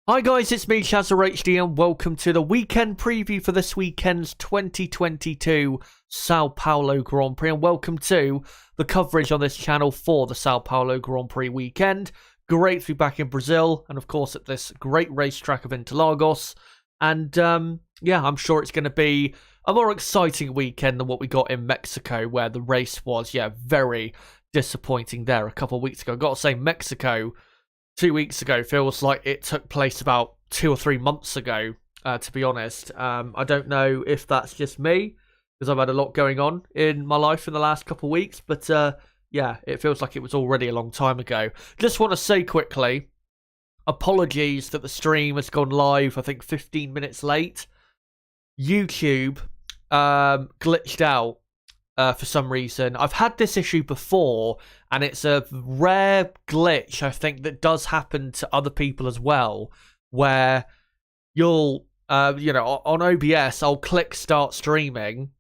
Hi guys, it's me, ChazzaHD, and welcome to the weekend preview for this weekend's 2022 Sao Paulo Grand Prix, and welcome to the coverage on this channel for the Sao Paulo Grand Prix weekend. Great to be back in Brazil, and of course at this great racetrack of Interlagos, and yeah, I'm sure it's going to be a more exciting weekend than what we got in Mexico, where the race was, very disappointing there a couple of weeks ago. I've got to say, Mexico 2 weeks ago feels like it took place about 2 or 3 months ago, to be honest. I don't know if that's just me, because I've had a lot going on in my life in the last couple of weeks, but yeah, it feels like it was already a long time ago. Just want to say quickly, apologies that the stream has gone live, I think 15 minutes late. YouTube glitched out for some reason. I've had this issue before, and it's a rare glitch, I think, that does happen to other people as well, where you'll, on OBS, I'll click start streaming,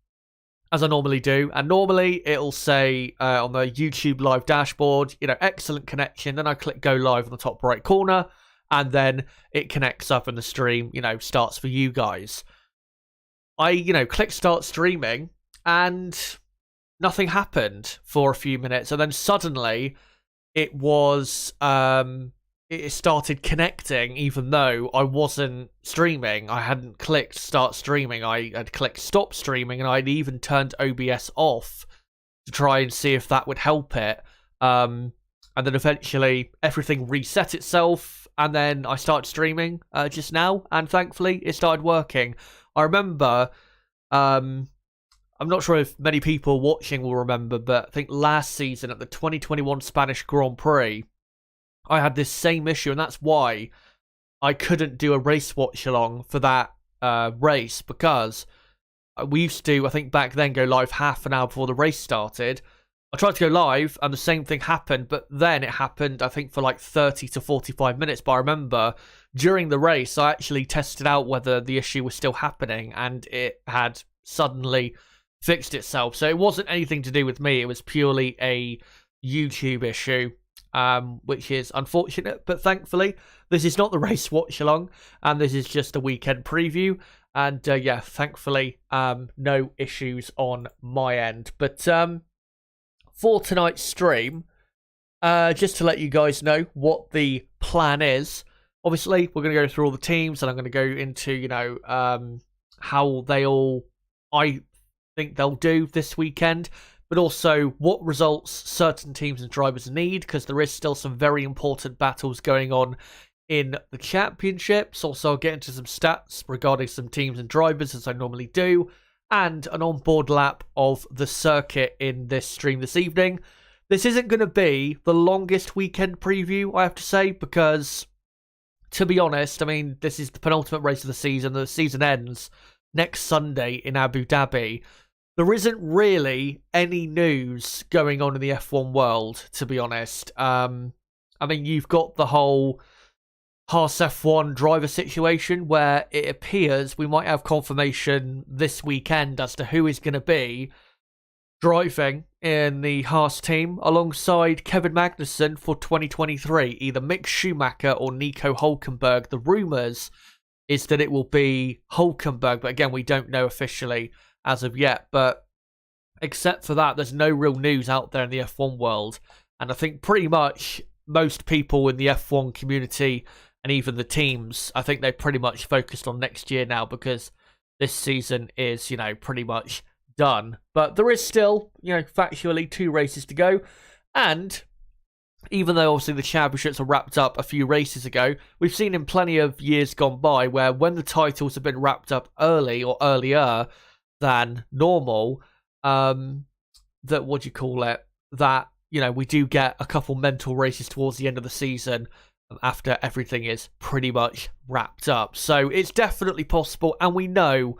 as I normally do, and normally it'll say on the YouTube live dashboard, excellent connection, then I click go live in the top right corner, and then it connects up and the stream, starts for you guys. I, click start streaming, and nothing happened for a few minutes, and then suddenly it was it started connecting, even though I wasn't streaming. I hadn't clicked start streaming. I had clicked stop streaming, and I'd even turned OBS off to try and see if that would help it. And then eventually everything reset itself, and then I started streaming just now, and thankfully it started working. I remember I'm not sure if many people watching will remember, but I think last season at the 2021 Spanish Grand Prix, I had this same issue, and that's why I couldn't do a race watch along for that race, because we used to, I think back then, go live half an hour before the race started. I tried to go live, and the same thing happened, but then it happened, I think, for like 30 to 45 minutes. But I remember during the race, I actually tested out whether the issue was still happening, and it had suddenly fixed itself. So it wasn't anything to do with me. It was purely a YouTube issue, which is unfortunate. But thankfully, this is not the race watch along, and this is just a weekend preview. And yeah, thankfully, no issues on my end. But for tonight's stream, just to let you guys know what the plan is. Obviously, we're going to go through all the teams, and I'm going to go into, how they all, I think they'll do this weekend, but also what results certain teams and drivers need, because there is still some very important battles going on in the championships. Also, I'll get into some stats regarding some teams and drivers, as I normally do, and an onboard lap of the circuit in this stream this evening. This isn't going to be the longest weekend preview, I have to say, because, to be honest, I mean, this is the penultimate race of the season. The season ends next Sunday in Abu Dhabi. There isn't really any news going on in the F1 world, to be honest. I mean, you've got the whole Haas F1 driver situation, where it appears we might have confirmation this weekend as to who is going to be driving in the Haas team alongside Kevin Magnussen for 2023, either Mick Schumacher or Nico Hülkenberg. The rumours is that it will be Hülkenberg, but again, we don't know officially as of yet. But except for that, there's no real news out there in the F1 world, and I think pretty much most people in the F1 community and even the teams, I think they're pretty much focused on next year now, because this season is, pretty much done. But there is still, factually 2 races to go, and even though obviously the championships are wrapped up a few races ago, we've seen in plenty of years gone by where when the titles have been wrapped up early or earlier than normal, that we do get a couple mental races towards the end of the season after everything is pretty much wrapped up. So it's definitely possible, and we know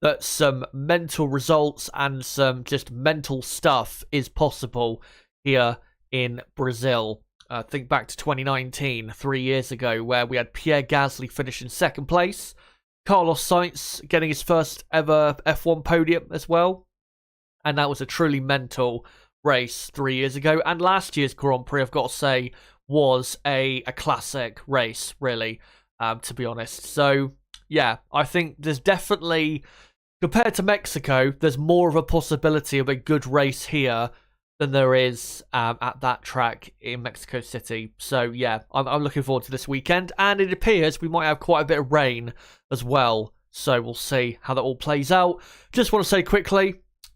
that some mental results and some just mental stuff is possible here in Brazil. Think back to 2019, 3 years ago, where we had Pierre Gasly finish in second place, Carlos Sainz getting his first ever F1 podium as well, and that was a truly mental race 3 years ago. And last year's Grand Prix, I've got to say, was a classic race, really. to be honest. So, yeah, I think there's definitely, compared to Mexico, there's more of a possibility of a good race here than there is at that track in Mexico City. So, yeah, I'm looking forward to this weekend. And it appears we might have quite a bit of rain as well. So, we'll see how that all plays out. Just want to say quickly,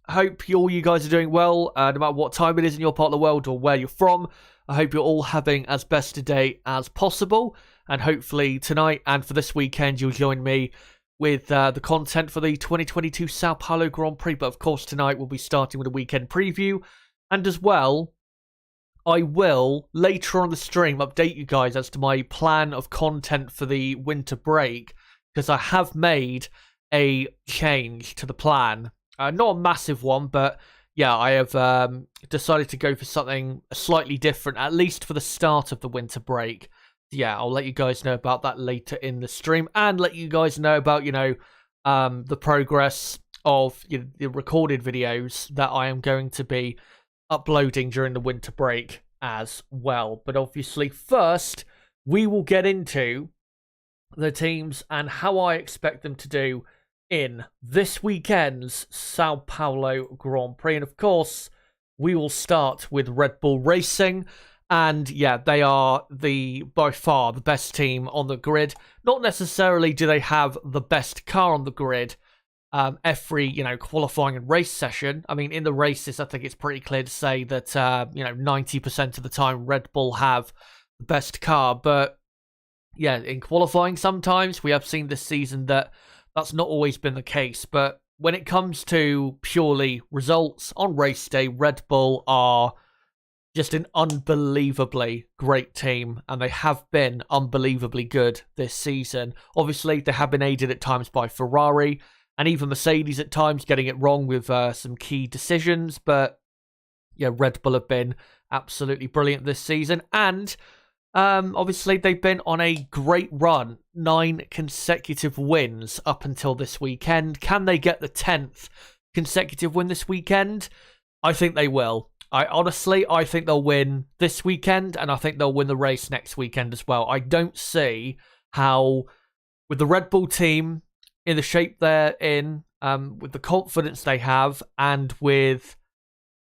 hope all you guys are doing well, no matter what time it is in your part of the world or where you're from. I hope you're all having as best a day as possible. And hopefully tonight and for this weekend, you'll join me with the content for the 2022 Sao Paulo Grand Prix. But of course, tonight we'll be starting with a weekend preview. And as well, I will, later on the stream, update you guys as to my plan of content for the winter break. Because I have made a change to the plan. Not a massive one, but yeah, I have decided to go for something slightly different, at least for the start of the winter break. Yeah, I'll let you guys know about that later in the stream, and let you guys know about, the progress of the recorded videos that I am going to be uploading during the winter break as well. But obviously, first, we will get into the teams and how I expect them to do in this weekend's Sao Paulo Grand Prix. And of course, we will start with Red Bull Racing. And yeah, they are by far the best team on the grid. Not necessarily do they have the best car on the grid every, qualifying and race session. I mean, in the races, I think it's pretty clear to say that, 90% of the time Red Bull have the best car. But yeah, in qualifying sometimes, we have seen this season that that's not always been the case. But when it comes to purely results on race day, Red Bull are just an unbelievably great team, and they have been unbelievably good this season. Obviously, they have been aided at times by Ferrari, and even Mercedes at times getting it wrong with some key decisions. But yeah, Red Bull have been absolutely brilliant this season, and obviously they've been on a great run, 9 consecutive wins up until this weekend. Can they get the 10th consecutive win this weekend? I think they will. I think they'll win this weekend, and I think they'll win the race next weekend as well. I don't see how, with the Red Bull team in the shape they're in, with the confidence they have, and with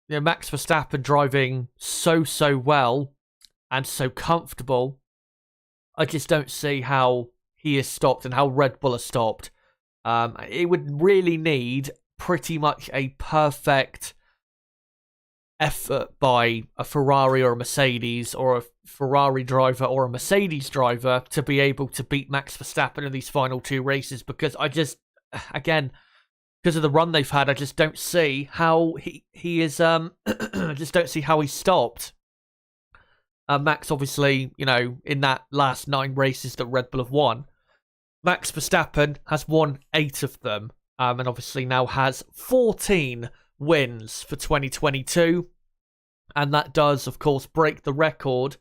Max Verstappen driving so well and so comfortable, I just don't see how he is stopped and how Red Bull are stopped. It would really need pretty much a perfect effort by a Ferrari or a Mercedes, or a Ferrari driver or a Mercedes driver, to be able to beat Max Verstappen in these final 2 races, because I just, again, because of the run they've had, I just don't see how he is, I just don't see how he's stopped. Max, obviously, in that last 9 races that Red Bull have won, Max Verstappen has won 8 of them, and obviously now has 14 wins for 2022, and that does, of course, break the record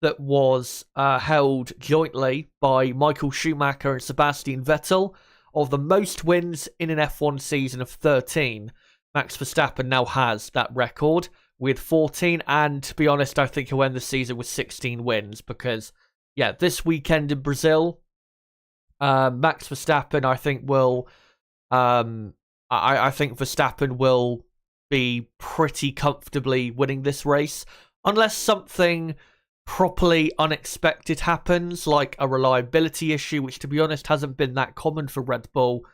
that was held jointly by Michael Schumacher and Sebastian Vettel of the most wins in an F1 season of 13. Max Verstappen now has that record with 14, and to be honest, I think he'll end the season with 16 wins, because yeah, this weekend in Brazil, Max Verstappen, I think, will I think Verstappen will be pretty comfortably winning this race, unless something properly unexpected happens, like a reliability issue, which, to be honest, hasn't been that common for Red Bull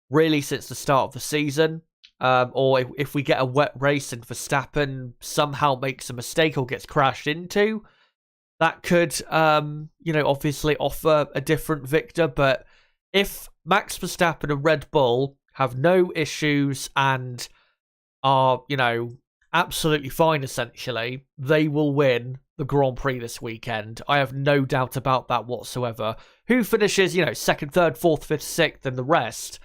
really since the start of the season. Or if we get a wet race and Verstappen somehow makes a mistake or gets crashed into, that could, obviously offer a different victor. But if Max Verstappen and Red Bull have no issues and are, absolutely fine, essentially, they will win the Grand Prix this weekend. I have no doubt about that whatsoever. Who finishes, 2nd, 3rd, 4th, 5th, 6th, and the rest,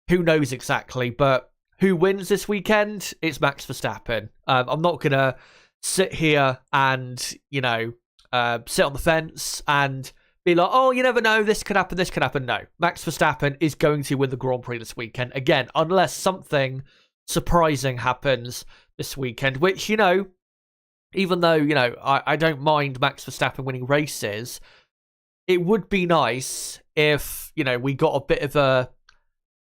who knows exactly, but who wins this weekend? It's Max Verstappen. I'm not going to sit here and, sit on the fence and be like, oh, you never know, this could happen, this could happen. No, Max Verstappen is going to win the Grand Prix this weekend. Again, unless something surprising happens this weekend, which, even though, I don't mind Max Verstappen winning races, it would be nice if, we got a bit of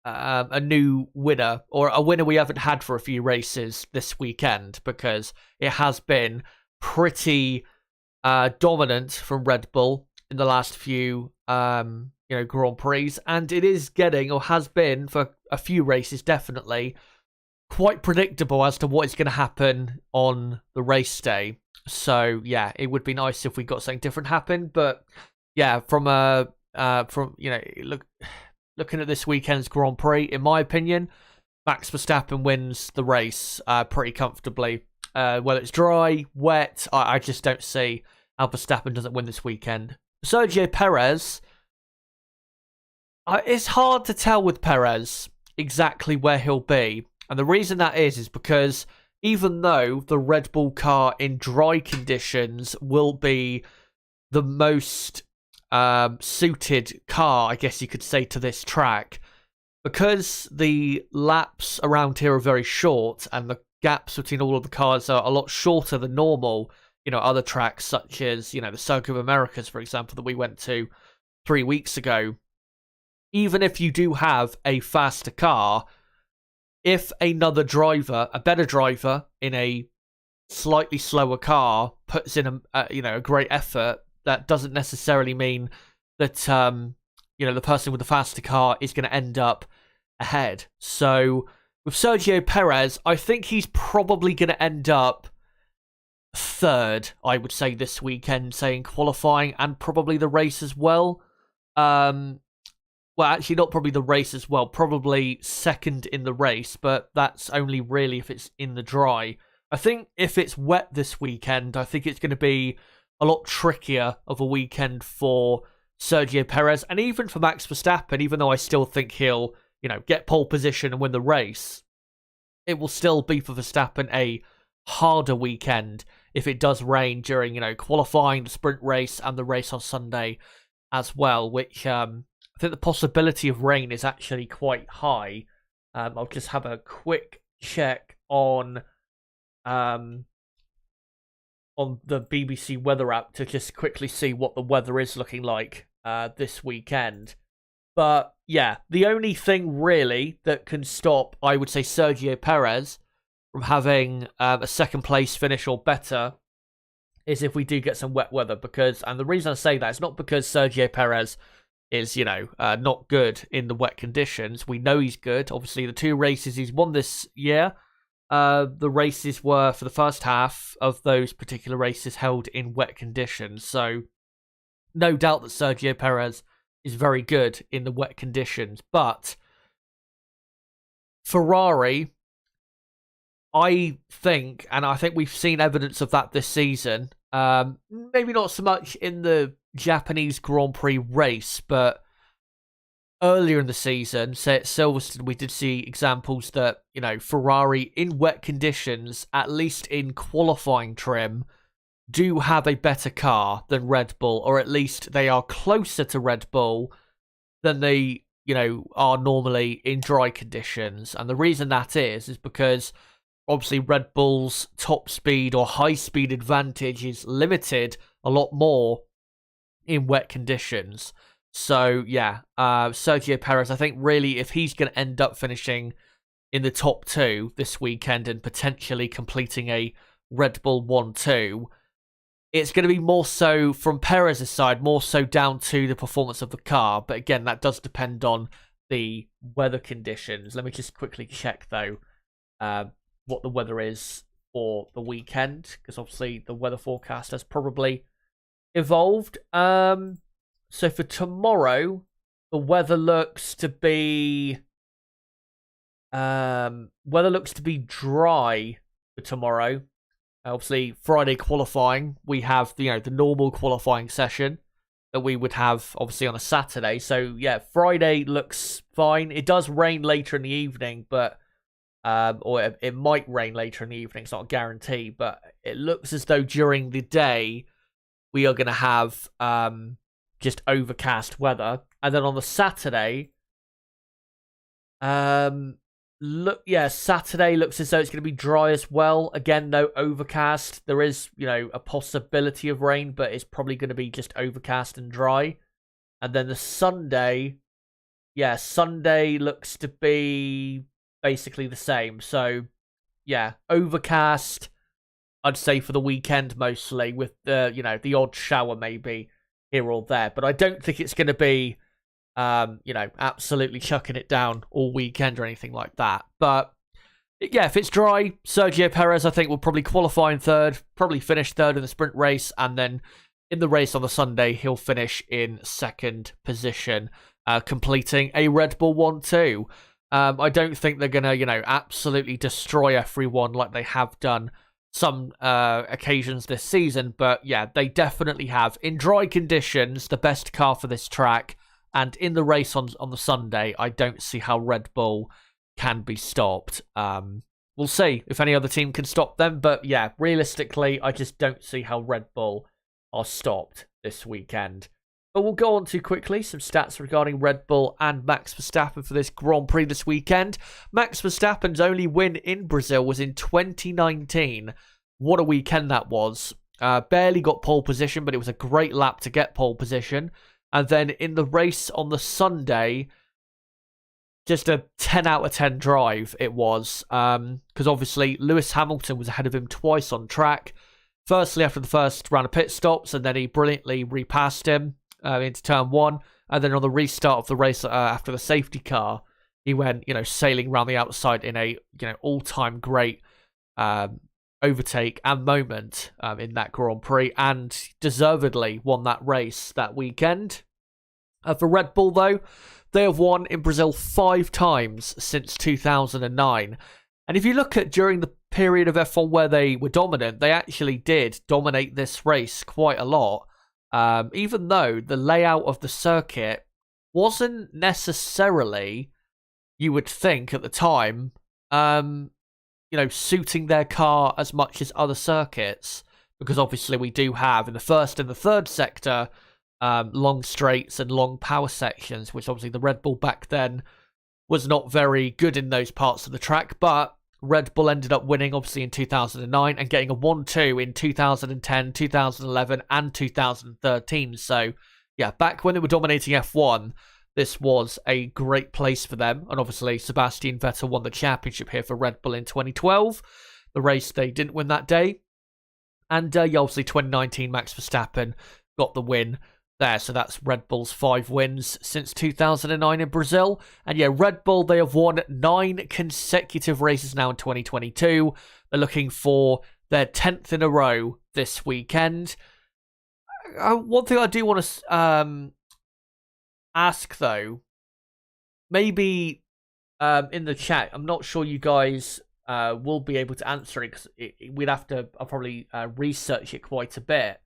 a new winner, or a winner we haven't had for a few races this weekend, because it has been pretty dominant from Red Bull in the last few Grand Prix, and it is getting, or has been for a few races definitely, quite predictable as to what is going to happen on the race day. So yeah, it would be nice if we got something different happen. But yeah, looking at this weekend's Grand Prix, in my opinion, Max Verstappen wins the race pretty comfortably. Whether it's dry, wet, I just don't see how Verstappen doesn't win this weekend. Sergio Perez, it's hard to tell with Perez exactly where he'll be. And the reason that is because even though the Red Bull car in dry conditions will be the most suited car, I guess you could say, to this track, because the laps around here are very short and the gaps between all of the cars are a lot shorter than normal, other tracks such as, the Circuit of Americas, for example, that we went to 3 weeks ago. Even if you do have a faster car, if another driver, a better driver in a slightly slower car, puts in a great effort, that doesn't necessarily mean that the person with the faster car is going to end up ahead. So with Sergio Perez, I think he's probably going to end up third, I would say, this weekend, saying qualifying and probably the race as well. Well, actually, not probably the race as well. Probably second in the race, but that's only really if it's in the dry. I think if it's wet this weekend, I think it's going to be a lot trickier of a weekend for Sergio Perez, and even for Max Verstappen, even though I still think he'll, get pole position and win the race. It will still be for Verstappen a harder weekend if it does rain during, qualifying, the sprint race, and the race on Sunday as well, which I think the possibility of rain is actually quite high. I'll just have a quick check on the BBC weather app to just quickly see what the weather is looking like this weekend. But yeah, the only thing really that can stop, I would say, Sergio Perez from having a second place finish or better is if we do get some wet weather. And the reason I say that is not because Sergio Perez is, not good in the wet conditions. We know he's good. Obviously, the 2 races he's won this year, the races were, for the first half of those particular races, held in wet conditions. So, no doubt that Sergio Perez is very good in the wet conditions. But Ferrari, I think, and I think we've seen evidence of that this season, maybe not so much in the Japanese Grand Prix race, but earlier in the season, say at Silverstone, we did see examples that, Ferrari in wet conditions, at least in qualifying trim, do have a better car than Red Bull, or at least they are closer to Red Bull than they, are normally in dry conditions. And the reason that is because obviously Red Bull's top speed or high speed advantage is limited a lot more in wet conditions. So yeah, Sergio Perez, I think really if he's going to end up finishing in the top 2 this weekend and potentially completing a Red Bull 1-2, it's going to be more so from Perez's side, more so down to the performance of the car. But again, that does depend on the weather conditions. Let me just quickly check though what the weather is for the weekend, because obviously the weather forecast has probably evolved. So for tomorrow, the weather looks to be dry for tomorrow. Obviously, Friday qualifying, we have the normal qualifying session that we would have obviously on a Saturday. So yeah, Friday looks fine. It does rain later in the evening, but or it might rain later in the evening. It's not a guarantee, but it looks as though during the day we are going to have just overcast weather. And then on the Saturday, Saturday looks as though it's going to be dry as well. Again, no overcast. There is, a possibility of rain, but it's probably going to be just overcast and dry. And then the Sunday, Sunday looks to be basically the same. So, yeah, overcast, I'd say for the weekend mostly, with the odd shower maybe here or there. But I don't think it's going to be, absolutely chucking it down all weekend or anything like that. But yeah, if it's dry, Sergio Perez, I think, will probably qualify in third, probably finish third in the sprint race, and then in the race on the Sunday, he'll finish in second position, completing a Red Bull 1-2. I don't think they're going to, absolutely destroy everyone like they have done some occasions this season, but yeah, they definitely have, in dry conditions, the best car for this track. And in the race on the Sunday, I don't see how Red Bull can be stopped. We'll see if any other team can stop them. But yeah, realistically, I just don't see how Red Bull are stopped this weekend. But we'll go on to quickly some stats regarding Red Bull and Max Verstappen for this Grand Prix this weekend. Max Verstappen's only win in Brazil was in 2019. What a weekend that was. Barely got pole position, but it was a great lap to get pole position. And then in the race on the Sunday, just a 10 out of 10 drive it was. Because obviously Lewis Hamilton was ahead of him twice on track. Firstly, after the first round of pit stops, and then he brilliantly repassed him into turn one. And then on the restart of the race after the safety car, he went, sailing around the outside in a, all-time great overtake and moment in that Grand Prix, and deservedly won that race that weekend. For Red Bull, though, they have won in Brazil 5 times since 2009. And if you look at during the period of F1 where they were dominant, they actually did dominate this race quite a lot, even though the layout of the circuit wasn't necessarily, you would think at the time, suiting their car as much as other circuits, because obviously we do have in the first and the third sector long straights and long power sections, which obviously the Red Bull back then was not very good in those parts of the track, but Red Bull ended up winning obviously in 2009 and getting a 1-2 in 2010, 2011 and 2013. So yeah, back when they were dominating F1, this was a great place for them. And obviously, Sebastian Vettel won the championship here for Red Bull in 2012. The race they didn't win that day. And obviously, 2019, Max Verstappen got the win there. So that's Red Bull's 5 wins since 2009 in Brazil. And yeah, Red Bull, they have won 9 consecutive races now in 2022. They're looking for their 10th in a row this weekend. One thing I do want to ask, though, maybe in the chat, I'm not sure you guys will be able to answer it, because we'd have to probably research it quite a bit.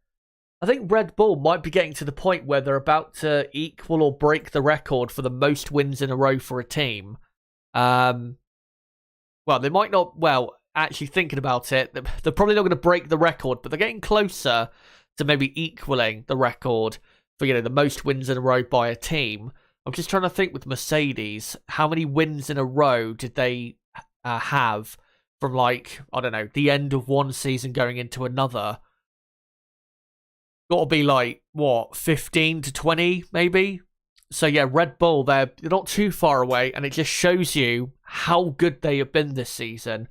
I think Red Bull might be getting to the point where they're about to equal or break the record for the most wins in a row for a team. Well, they might not, actually thinking about it, they're probably not going to break the record, but they're getting closer to maybe equaling the record for, the most wins in a row by a team. I'm just trying to think with Mercedes, how many wins in a row did they have from, the end of one season going into another? Got to be 15 to 20 maybe? So yeah, Red Bull, they're not too far away, and it just shows you how good they have been this season.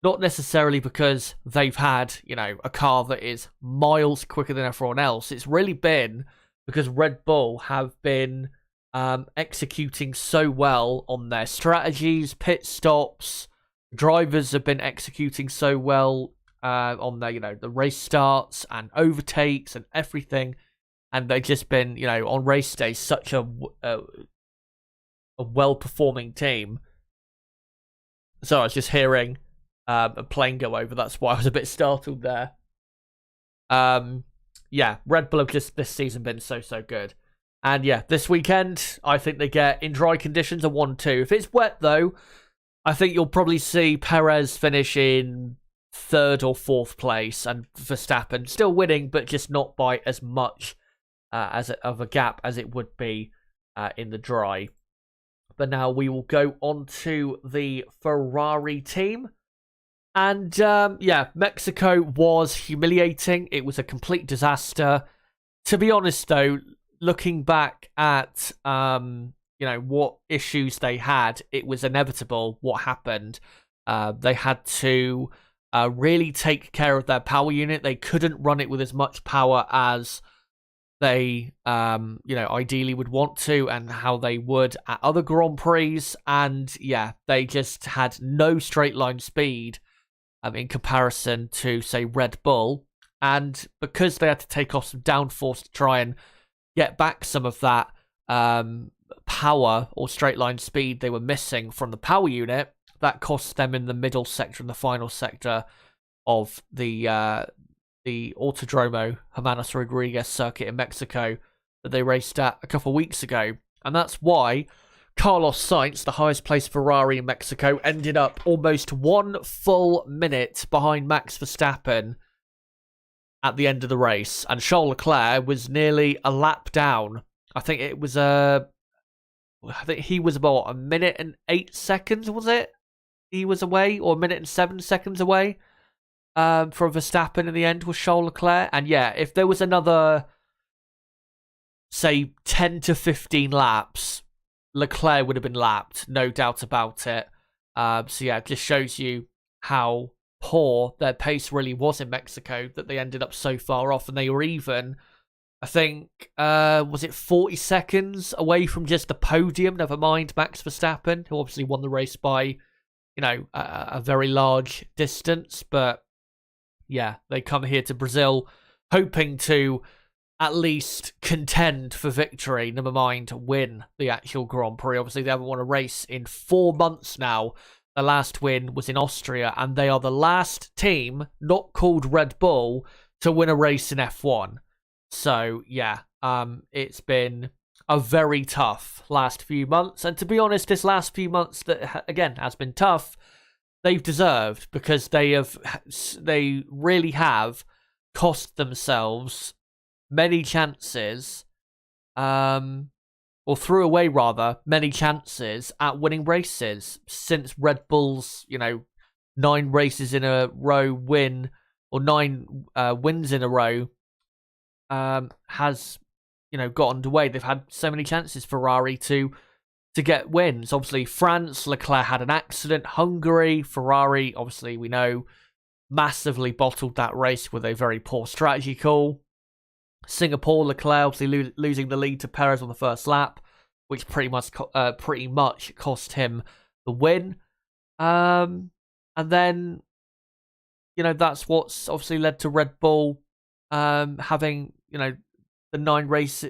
Not necessarily because they've had, a car that is miles quicker than everyone else. It's really been because Red Bull have been executing so well on their strategies, pit stops. Drivers have been executing so well on their, the race starts and overtakes and everything. And they've just been, on race day, such a well-performing team. So I was just hearing a plane go over. That's why I was a bit startled there. Yeah, Red Bull have just this season been so good. And yeah, this weekend, I think they get, in dry conditions, a 1-2. If it's wet, though, I think you'll probably see Perez finish in 3rd or 4th place, and Verstappen still winning, but just not by as much of a gap as it would be in the dry. But now we will go on to the Ferrari team. And yeah, Mexico was humiliating. It was a complete disaster. To be honest, though, looking back at what issues they had, it was inevitable what happened. They had to really take care of their power unit. They couldn't run it with as much power as they ideally would want to, and how they would at other Grand Prix. And yeah, they just had no straight line speed in comparison to, say, Red Bull. And because they had to take off some downforce to try and get back some of that power or straight line speed they were missing from the power unit, that cost them in the middle sector and the final sector of the Autodromo Hermanos Rodriguez circuit in Mexico that they raced at a couple of weeks ago. And that's why Carlos Sainz, the highest placed Ferrari in Mexico, ended up almost 1 full minute behind Max Verstappen at the end of the race. And Charles Leclerc was nearly a lap down. I think he was about 1 minute and 8 seconds, was it? He was away, or 1 minute and 7 seconds away from Verstappen in the end was Charles Leclerc. And yeah, if there was another, say, 10 to 15 laps, Leclerc would have been lapped, no doubt about it. So yeah, it just shows you how poor their pace really was in Mexico, that they ended up so far off. And they were even, I think, was it 40 seconds away from just the podium, never mind Max Verstappen, who obviously won the race by, a very large distance. But yeah, they come here to Brazil hoping to at least contend for victory, never mind win the actual Grand Prix. Obviously, they haven't won a race in 4 months now. The last win was in Austria, and they are the last team, not called Red Bull, to win a race in F1. So, yeah, it's been a very tough last few months. And to be honest, this last few months, that again has been tough, they've deserved, because they really have cost themselves many chances, or threw away, rather, many chances at winning races since Red Bull's, 9 races in a row win, or 9 wins in a row, has, got underway. They've had so many chances, Ferrari, to get wins. Obviously, France, Leclerc had an accident. Hungary, Ferrari, obviously, we know, massively bottled that race with a very poor strategy call. Singapore, Leclerc obviously losing the lead to Perez on the first lap, which pretty much cost him the win. And then, that's what's obviously led to Red Bull having, the 9 race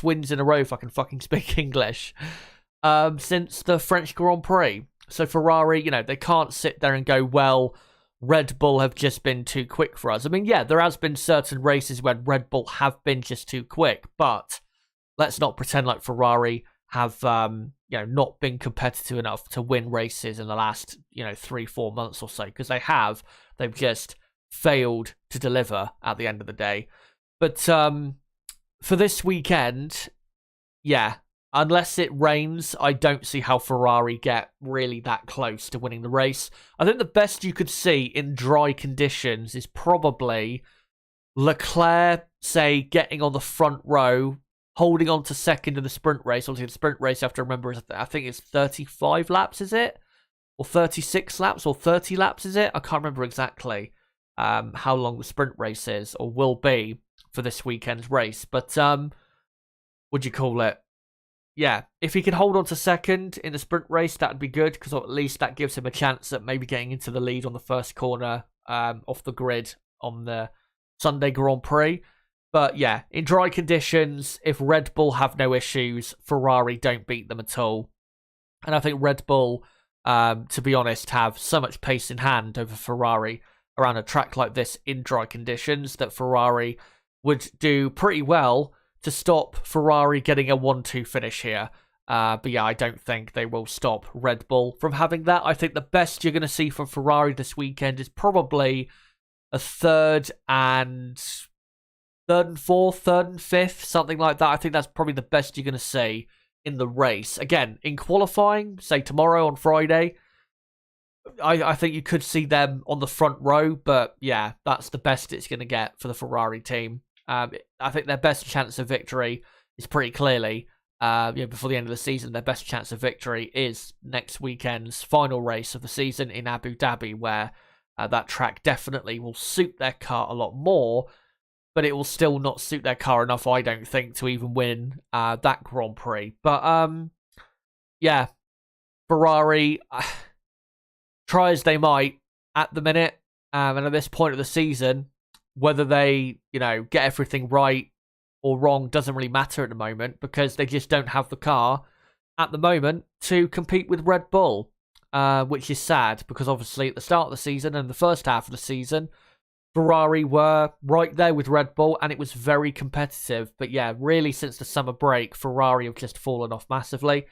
wins in a row, if I can fucking speak English, since the French Grand Prix. So Ferrari, they can't sit there and go, well, Red Bull have just been too quick for us. I mean, yeah, there has been certain races where Red Bull have been just too quick, but let's not pretend like Ferrari have, not been competitive enough to win races in the last, 3-4 months or so, because they have. They've just failed to deliver at the end of the day. But for this weekend, yeah, unless it rains, I don't see how Ferrari get really that close to winning the race. I think the best you could see in dry conditions is probably Leclerc, say, getting on the front row, holding on to second in the sprint race. Obviously, the sprint race, you have to remember, I think it's 35 laps, is it? Or 36 laps, or 30 laps, is it? I can't remember exactly how long the sprint race is, or will be, for this weekend's race. But, what'd you call it? Yeah, if he can hold on to second in the sprint race, that'd be good, because at least that gives him a chance at maybe getting into the lead on the first corner off the grid on the Sunday Grand Prix. But yeah, in dry conditions, if Red Bull have no issues, Ferrari don't beat them at all. And I think Red Bull, to be honest, have so much pace in hand over Ferrari around a track like this in dry conditions that Ferrari would do pretty well to stop Ferrari getting a 1-2 finish here. But yeah, I don't think they will stop Red Bull from having that. I think the best you're going to see from Ferrari this weekend is probably a third and fourth, third and fifth, something like that. I think that's probably the best you're going to see in the race. Again, in qualifying, say tomorrow on Friday, I think you could see them on the front row. But yeah, that's the best it's going to get for the Ferrari team. I think their best chance of victory is pretty clearly, before the end of the season, their best chance of victory is next weekend's final race of the season in Abu Dhabi, where that track definitely will suit their car a lot more, but it will still not suit their car enough, I don't think, to even win that Grand Prix. But, yeah, Ferrari, try as they might at the minute, and at this point of the season, whether they, get everything right or wrong doesn't really matter at the moment, because they just don't have the car at the moment to compete with Red Bull, which is sad, because obviously at the start of the season and the first half of the season, Ferrari were right there with Red Bull, and it was very competitive. But yeah, really since the summer break, Ferrari have just fallen off massively.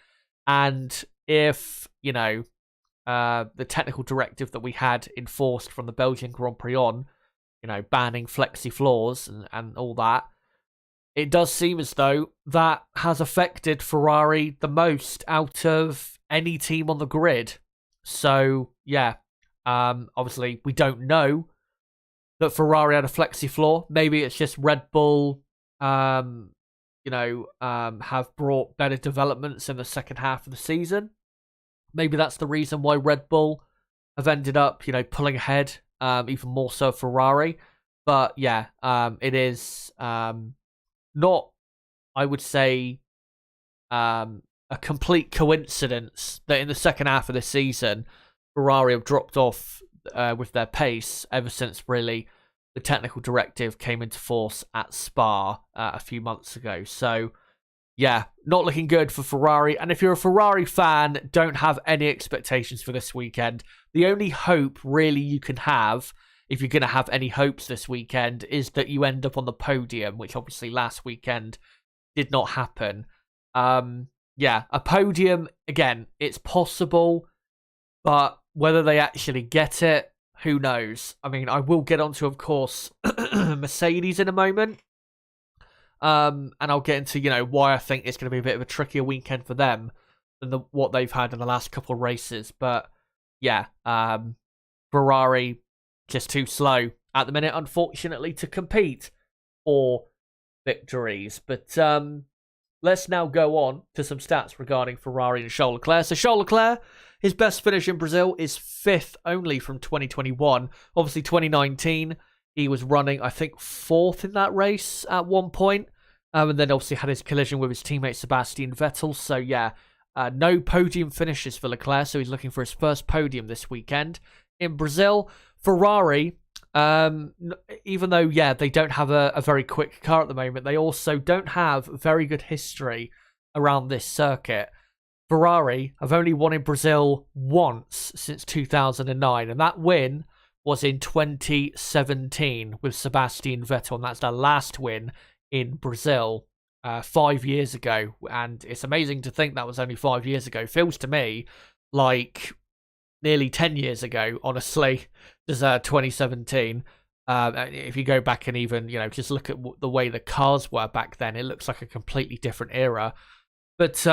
And if, the technical directive that we had enforced from the Belgian Grand Prix on, banning flexi floors and all that, it does seem as though that has affected Ferrari the most out of any team on the grid. So, yeah, obviously we don't know that Ferrari had a flexi floor. Maybe it's just Red Bull, have brought better developments in the second half of the season. Maybe that's the reason why Red Bull have ended up, pulling ahead, even more so Ferrari. But yeah, it is not, I would say, a complete coincidence that in the second half of the season, Ferrari have dropped off with their pace ever since really the technical directive came into force at Spa a few months ago. So yeah, not looking good for Ferrari. And if you're a Ferrari fan, don't have any expectations for this weekend. The only hope really you can have, if you're going to have any hopes this weekend, is that you end up on the podium, which obviously last weekend did not happen. Yeah, a podium, again, it's possible, but whether they actually get it, who knows? I mean, I will get onto, of course, Mercedes in a moment. And I'll get into, why I think it's going to be a bit of a trickier weekend for them than what they've had in the last couple of races. But, yeah, Ferrari just too slow at the minute, unfortunately, to compete for victories. But let's now go on to some stats regarding Ferrari and Charles Leclerc. So Charles Leclerc, his best finish in Brazil is 5th only from 2021. Obviously, 2019, he was running, I think, 4th in that race at one point. And then obviously had his collision with his teammate Sebastian Vettel. So yeah, no podium finishes for Leclerc. So he's looking for his first podium this weekend. In Brazil, Ferrari, even though, yeah, they don't have a very quick car at the moment, they also don't have very good history around this circuit. Ferrari have only won in Brazil once since 2009, and that win was in 2017 with Sebastian Vettel, and that's their last win in Brazil 5 years ago. And it's amazing to think that was only 5 years ago. Feels to me like nearly 10 years ago, honestly, just 2017. If you go back and even, just look at the way the cars were back then, it looks like a completely different era. But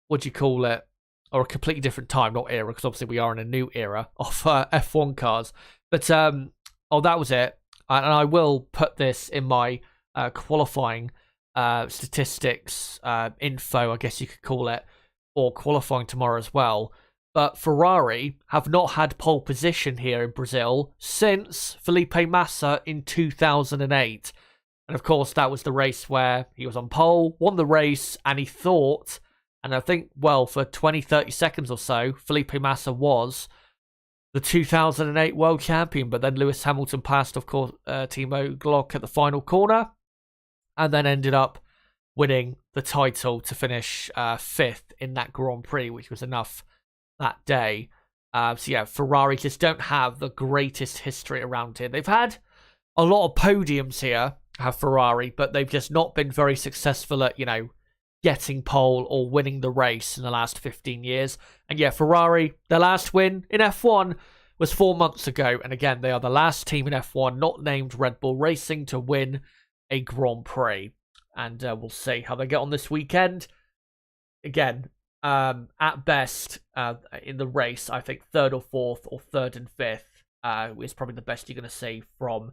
what do you call it? Or a completely different time, not era, because obviously we are in a new era of F1 cars. But, that was it. And I will put this in my qualifying statistics info, I guess you could call it, for qualifying tomorrow as well. But Ferrari have not had pole position here in Brazil since Felipe Massa in 2008. And of course, that was the race where he was on pole, won the race, and he thought, and I think, well, for 20, 30 seconds or so, Felipe Massa was the 2008 world champion. But then Lewis Hamilton passed, of course, Timo Glock at the final corner, and then ended up winning the title to finish 5th in that Grand Prix, which was enough that day. So yeah, Ferrari just don't have the greatest history around here. They've had a lot of podiums here, have Ferrari, but they've just not been very successful at, getting pole or winning the race in the last 15 years. And yeah, Ferrari, their last win in F1 was 4 months ago. And again, they are the last team in F1 not named Red Bull Racing to win a Grand Prix. And we'll see how they get on this weekend. Again, at best, in the race, I think 3rd or 4th or 3rd and 5th is probably the best you're going to see from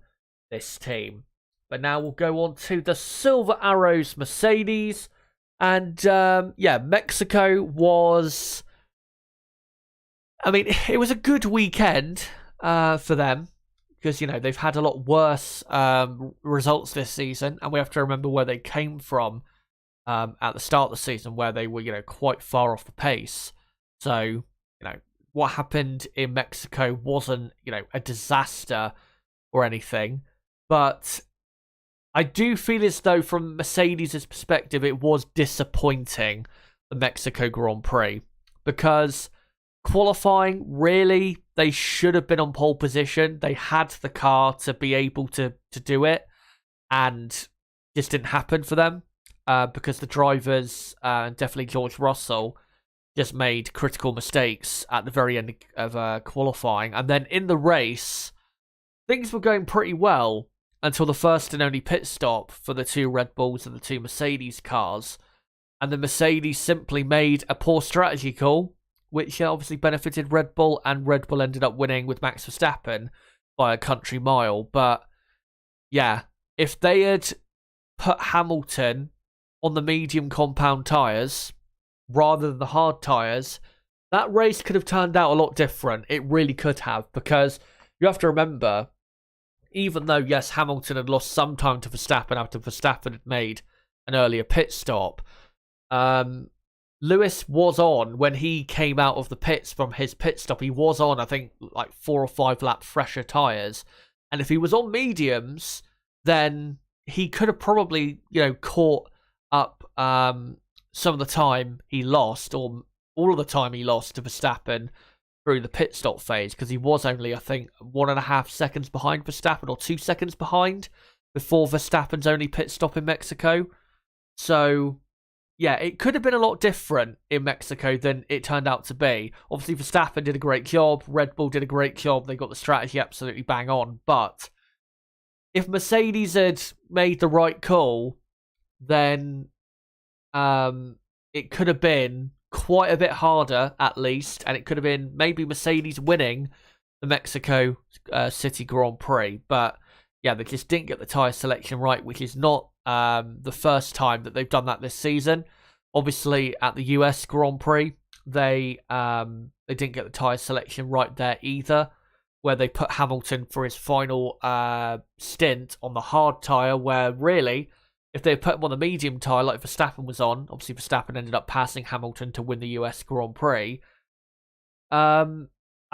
this team. But now we'll go on to the Silver Arrows Mercedes. And yeah, Mexico was... I mean, it was a good weekend for them. Because, you know, they've had a lot worse results this season. And we have to remember where they came from at the start of the season, where they were, you know, quite far off the pace. So, you know, what happened in Mexico wasn't, you know, a disaster or anything. But I do feel as though from Mercedes' perspective, it was disappointing, the Mexico Grand Prix. Because qualifying, really, they should have been on pole position. They had the car to be able to do it. And this didn't happen for them. Because the drivers, definitely George Russell, just made critical mistakes at the very end of qualifying. And then in the race, things were going pretty well until the first and only pit stop for the two Red Bulls and the two Mercedes cars. And the Mercedes simply made a poor strategy call, which obviously benefited Red Bull, and Red Bull ended up winning with Max Verstappen by a country mile. But yeah, if they had put Hamilton on the medium compound tyres rather than the hard tyres, that race could have turned out a lot different. It really could have, because you have to remember, even though, yes, Hamilton had lost some time to Verstappen after Verstappen had made an earlier pit stop, Lewis was on when he came out of the pits from his pit stop. He was on, I think, like 4 or 5 lap fresher tyres. And if he was on mediums, then he could have probably, you know, caught up some of the time he lost, or all of the time he lost to Verstappen through the pit stop phase, because he was only, I think, 1.5 seconds behind Verstappen, or 2 seconds behind, before Verstappen's only pit stop in Mexico. So yeah, it could have been a lot different in Mexico than it turned out to be. Obviously, Verstappen did a great job. Red Bull did a great job. They got the strategy absolutely bang on. But if Mercedes had made the right call, then it could have been quite a bit harder, at least. And it could have been maybe Mercedes winning the Mexico City Grand Prix. But yeah, they just didn't get the tyre selection right, which is not the first time that they've done that this season. Obviously, at the US Grand Prix, they didn't get the tyre selection right there either, where they put Hamilton for his final stint on the hard tyre, where really, if they put him on the medium tyre like Verstappen was on, obviously Verstappen ended up passing Hamilton to win the US Grand Prix, I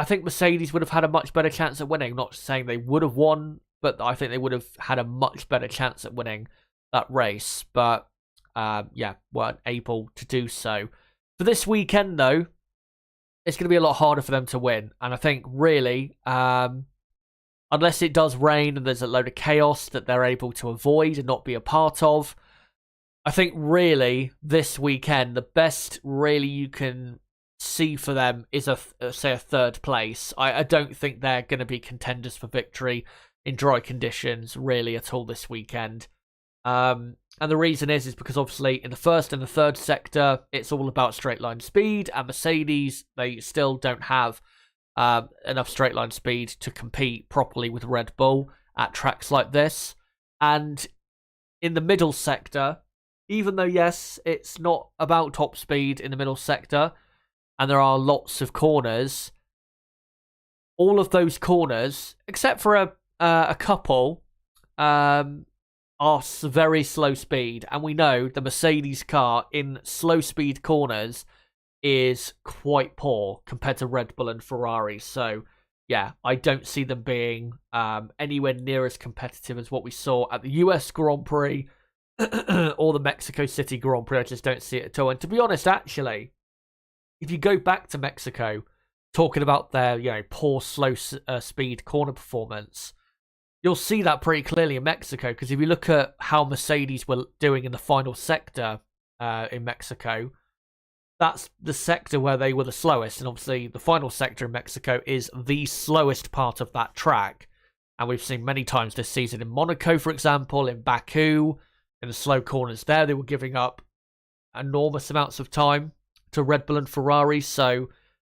think Mercedes would have had a much better chance at winning. Not saying they would have won, but I think they would have had a much better chance at winning that race. But yeah, weren't able to do so. For this weekend, though, it's going to be a lot harder for them to win. And I think, really, unless it does rain and there's a load of chaos that they're able to avoid and not be a part of, I think, really, this weekend, the best, really, you can see for them is, a third place. I don't think they're going to be contenders for victory in dry conditions, really, at all this weekend. And the reason is because obviously in the first and the third sector, it's all about straight line speed, and Mercedes, they still don't have enough straight line speed to compete properly with Red Bull at tracks like this. And in the middle sector, even though, yes, it's not about top speed in the middle sector, and there are lots of corners, all of those corners, except for a couple, are very slow speed. And we know the Mercedes car in slow speed corners is quite poor compared to Red Bull and Ferrari. So, yeah, I don't see them being anywhere near as competitive as what we saw at the US Grand Prix or the Mexico City Grand Prix. I just don't see it at all. And to be honest, actually, if you go back to Mexico, talking about their poor slow speed corner performance, you'll see that pretty clearly in Mexico, because if you look at how Mercedes were doing in the final sector in Mexico, that's the sector where they were the slowest. And obviously the final sector in Mexico is the slowest part of that track. And we've seen many times this season in Monaco, for example, in Baku, in the slow corners there, they were giving up enormous amounts of time to Red Bull and Ferrari. So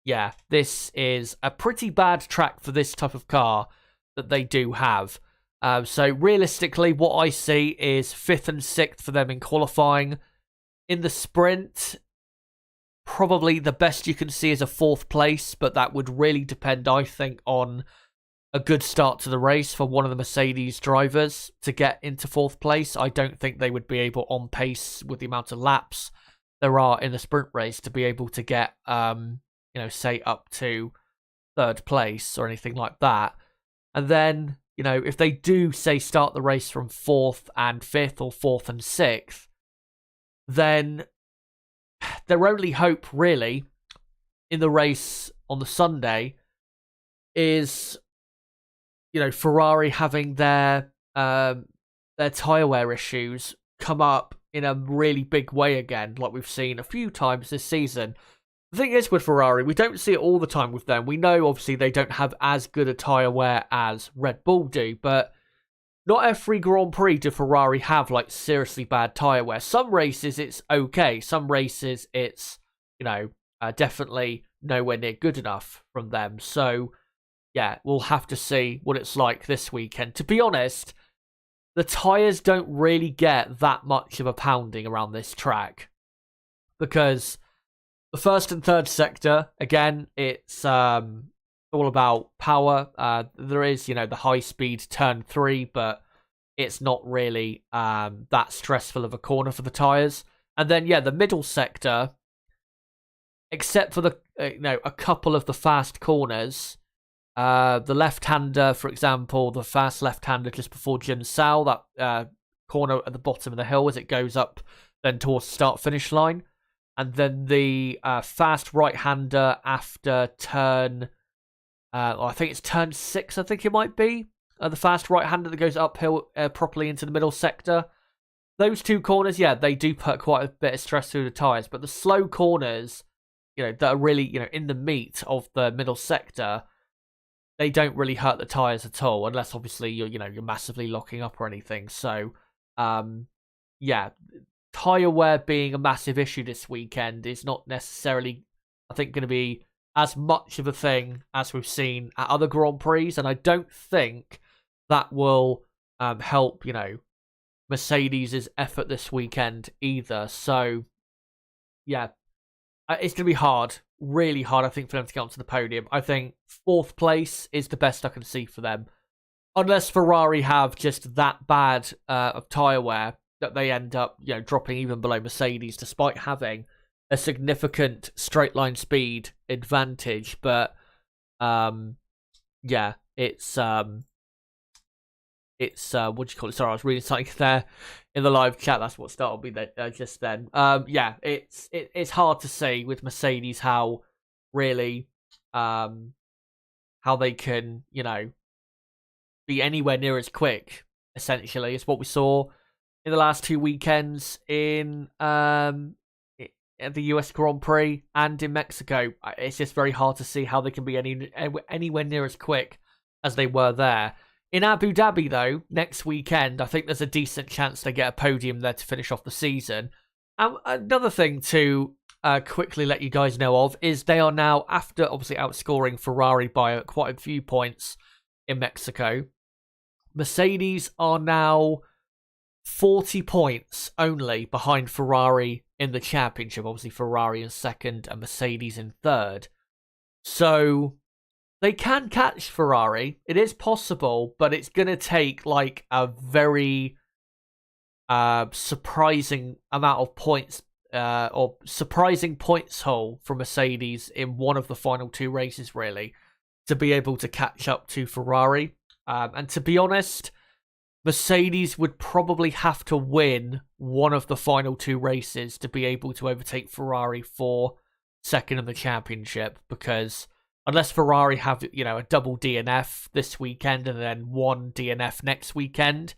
yeah, this is a pretty bad track for this type of car that they do have. So realistically, what I see is 5th and 6th for them in qualifying. In the sprint, probably the best you can see is a 4th place, but that would really depend, I think, on a good start to the race for one of the Mercedes drivers to get into 4th place. I don't think they would be able, on pace with the amount of laps there are in the sprint race, to be able to get, say up to 3rd place or anything like that. And then, if they do, say, start the race from 4th and 5th or 4th and 6th, then their only hope, really, in the race on the Sunday is, Ferrari having their tyre wear issues come up in a really big way again, like we've seen a few times this season. The thing is with Ferrari, we don't see it all the time with them. We know, obviously, they don't have as good a tyre wear as Red Bull do, but not every Grand Prix do Ferrari have, seriously bad tyre wear. Some races, it's okay. Some races, it's, definitely nowhere near good enough from them. So, yeah, we'll have to see what it's like this weekend. To be honest, the tyres don't really get that much of a pounding around this track, because the 1st and 3rd sector, again, it's all about power. There is, the high-speed turn 3, but it's not really that stressful of a corner for the tyres. And then, the middle sector, except for a couple of the fast corners, the left-hander, for example, the fast left-hander just before Sao, that corner at the bottom of the hill as it goes up then towards the start-finish line. And then the fast right-hander after turn, I think it's turn 6, I think it might be. The fast right-hander that goes uphill properly into the middle sector. Those 2 corners, they do put quite a bit of stress through the tyres. But the slow corners, that are really, in the meat of the middle sector, they don't really hurt the tyres at all, unless obviously you're massively locking up or anything. So, tyre wear being a massive issue this weekend is not necessarily, I think, going to be as much of a thing as we've seen at other Grand Prix, and I don't think that will help, Mercedes' effort this weekend either. So, it's going to be hard, really hard, I think, for them to get onto the podium. I think 4th place is the best I can see for them, unless Ferrari have just that bad of tyre wear that they end up, dropping even below Mercedes, despite having a significant straight line speed advantage. But it's what do you call it? Sorry, I was reading something there in the live chat. That's what startled me just then. It's hard to say with Mercedes how really how they can be anywhere near as quick. Essentially, it's what we saw in the last 2 weekends in at the US Grand Prix and in Mexico. It's just very hard to see how they can be anywhere near as quick as they were there. In Abu Dhabi, though, next weekend, I think there's a decent chance they get a podium there to finish off the season. Another thing to quickly let you guys know of is they are now, after obviously outscoring Ferrari by quite a few points in Mexico, Mercedes are now 40 points only behind Ferrari in the championship. Obviously, Ferrari in 2nd and Mercedes in 3rd. So they can catch Ferrari. It is possible, but it's going to take a very surprising amount of points or surprising points haul from Mercedes in one of the final 2 races, really, to be able to catch up to Ferrari. And to be honest, Mercedes would probably have to win one of the final 2 races to be able to overtake Ferrari for 2nd in the championship, because unless Ferrari have, a double DNF this weekend and then 1 DNF next weekend,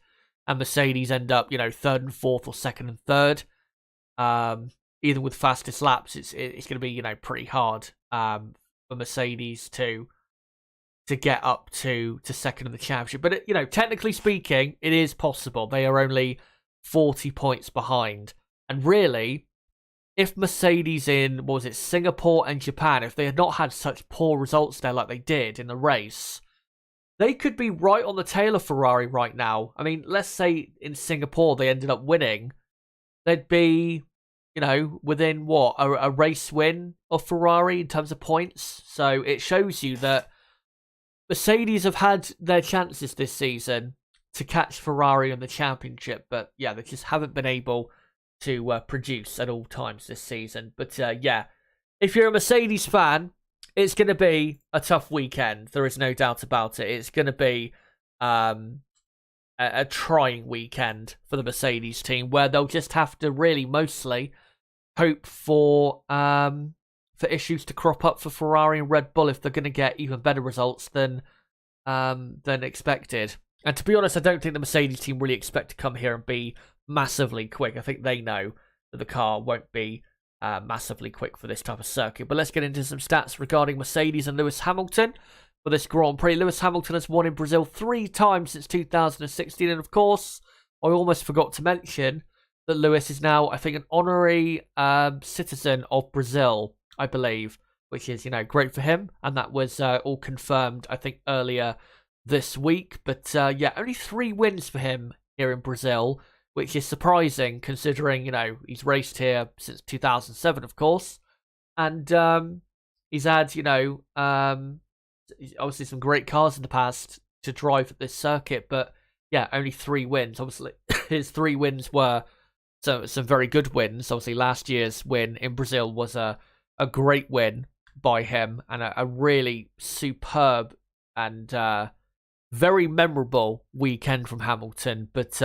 and Mercedes end up, 3rd and 4th or 2nd and 3rd, even with fastest laps, it's going to be, pretty hard for Mercedes to get up to 2nd in the championship. But, technically speaking, it is possible. They are only 40 points behind. And really, if Mercedes in, Singapore and Japan, if they had not had such poor results there like they did in the race, they could be right on the tail of Ferrari right now. I mean, let's say in Singapore they ended up winning. They'd be, within what, a race win of Ferrari in terms of points. So it shows you that Mercedes have had their chances this season to catch Ferrari in the championship. But yeah, they just haven't been able to produce at all times this season. But yeah, if you're a Mercedes fan, it's going to be a tough weekend. There is no doubt about it. It's going to be a trying weekend for the Mercedes team, where they'll just have to really mostly hope for issues to crop up for Ferrari and Red Bull if they're going to get even better results than expected. And to be honest, I don't think the Mercedes team really expect to come here and be massively quick. I think they know that the car won't be massively quick for this type of circuit. But let's get into some stats regarding Mercedes and Lewis Hamilton for this Grand Prix. Lewis Hamilton has won in Brazil 3 times since 2016. And of course, I almost forgot to mention that Lewis is now, I think, an honorary citizen of Brazil, I believe, which is, great for him. And that was all confirmed, I think, earlier this week. But yeah, only 3 wins for him here in Brazil, which is surprising considering, he's raced here since 2007, of course. And he's had, obviously some great cars in the past to drive at this circuit. But yeah, only 3 wins. Obviously, his 3 wins were some very good wins. Obviously, last year's win in Brazil was a great win by him, and a really superb and very memorable weekend from Hamilton. But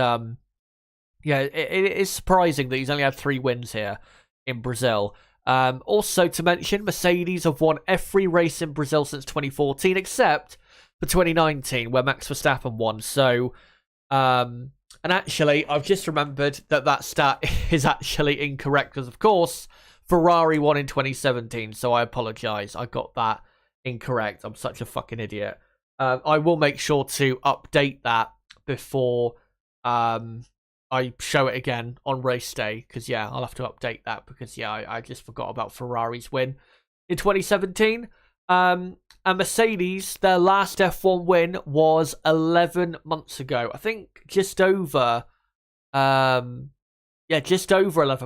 yeah, it is surprising that he's only had 3 wins here in Brazil. Also to mention, Mercedes have won every race in Brazil since 2014, except for 2019, where Max Verstappen won. So, and actually, I've just remembered that stat is actually incorrect, because, of course, Ferrari won in 2017, so I apologise. I got that incorrect. I'm such a fucking idiot. I will make sure to update that before I show it again on race day, because yeah, I'll have to update that, because yeah, I just forgot about Ferrari's win in 2017. And Mercedes, their last F1 win was 11 months ago. I think just over 11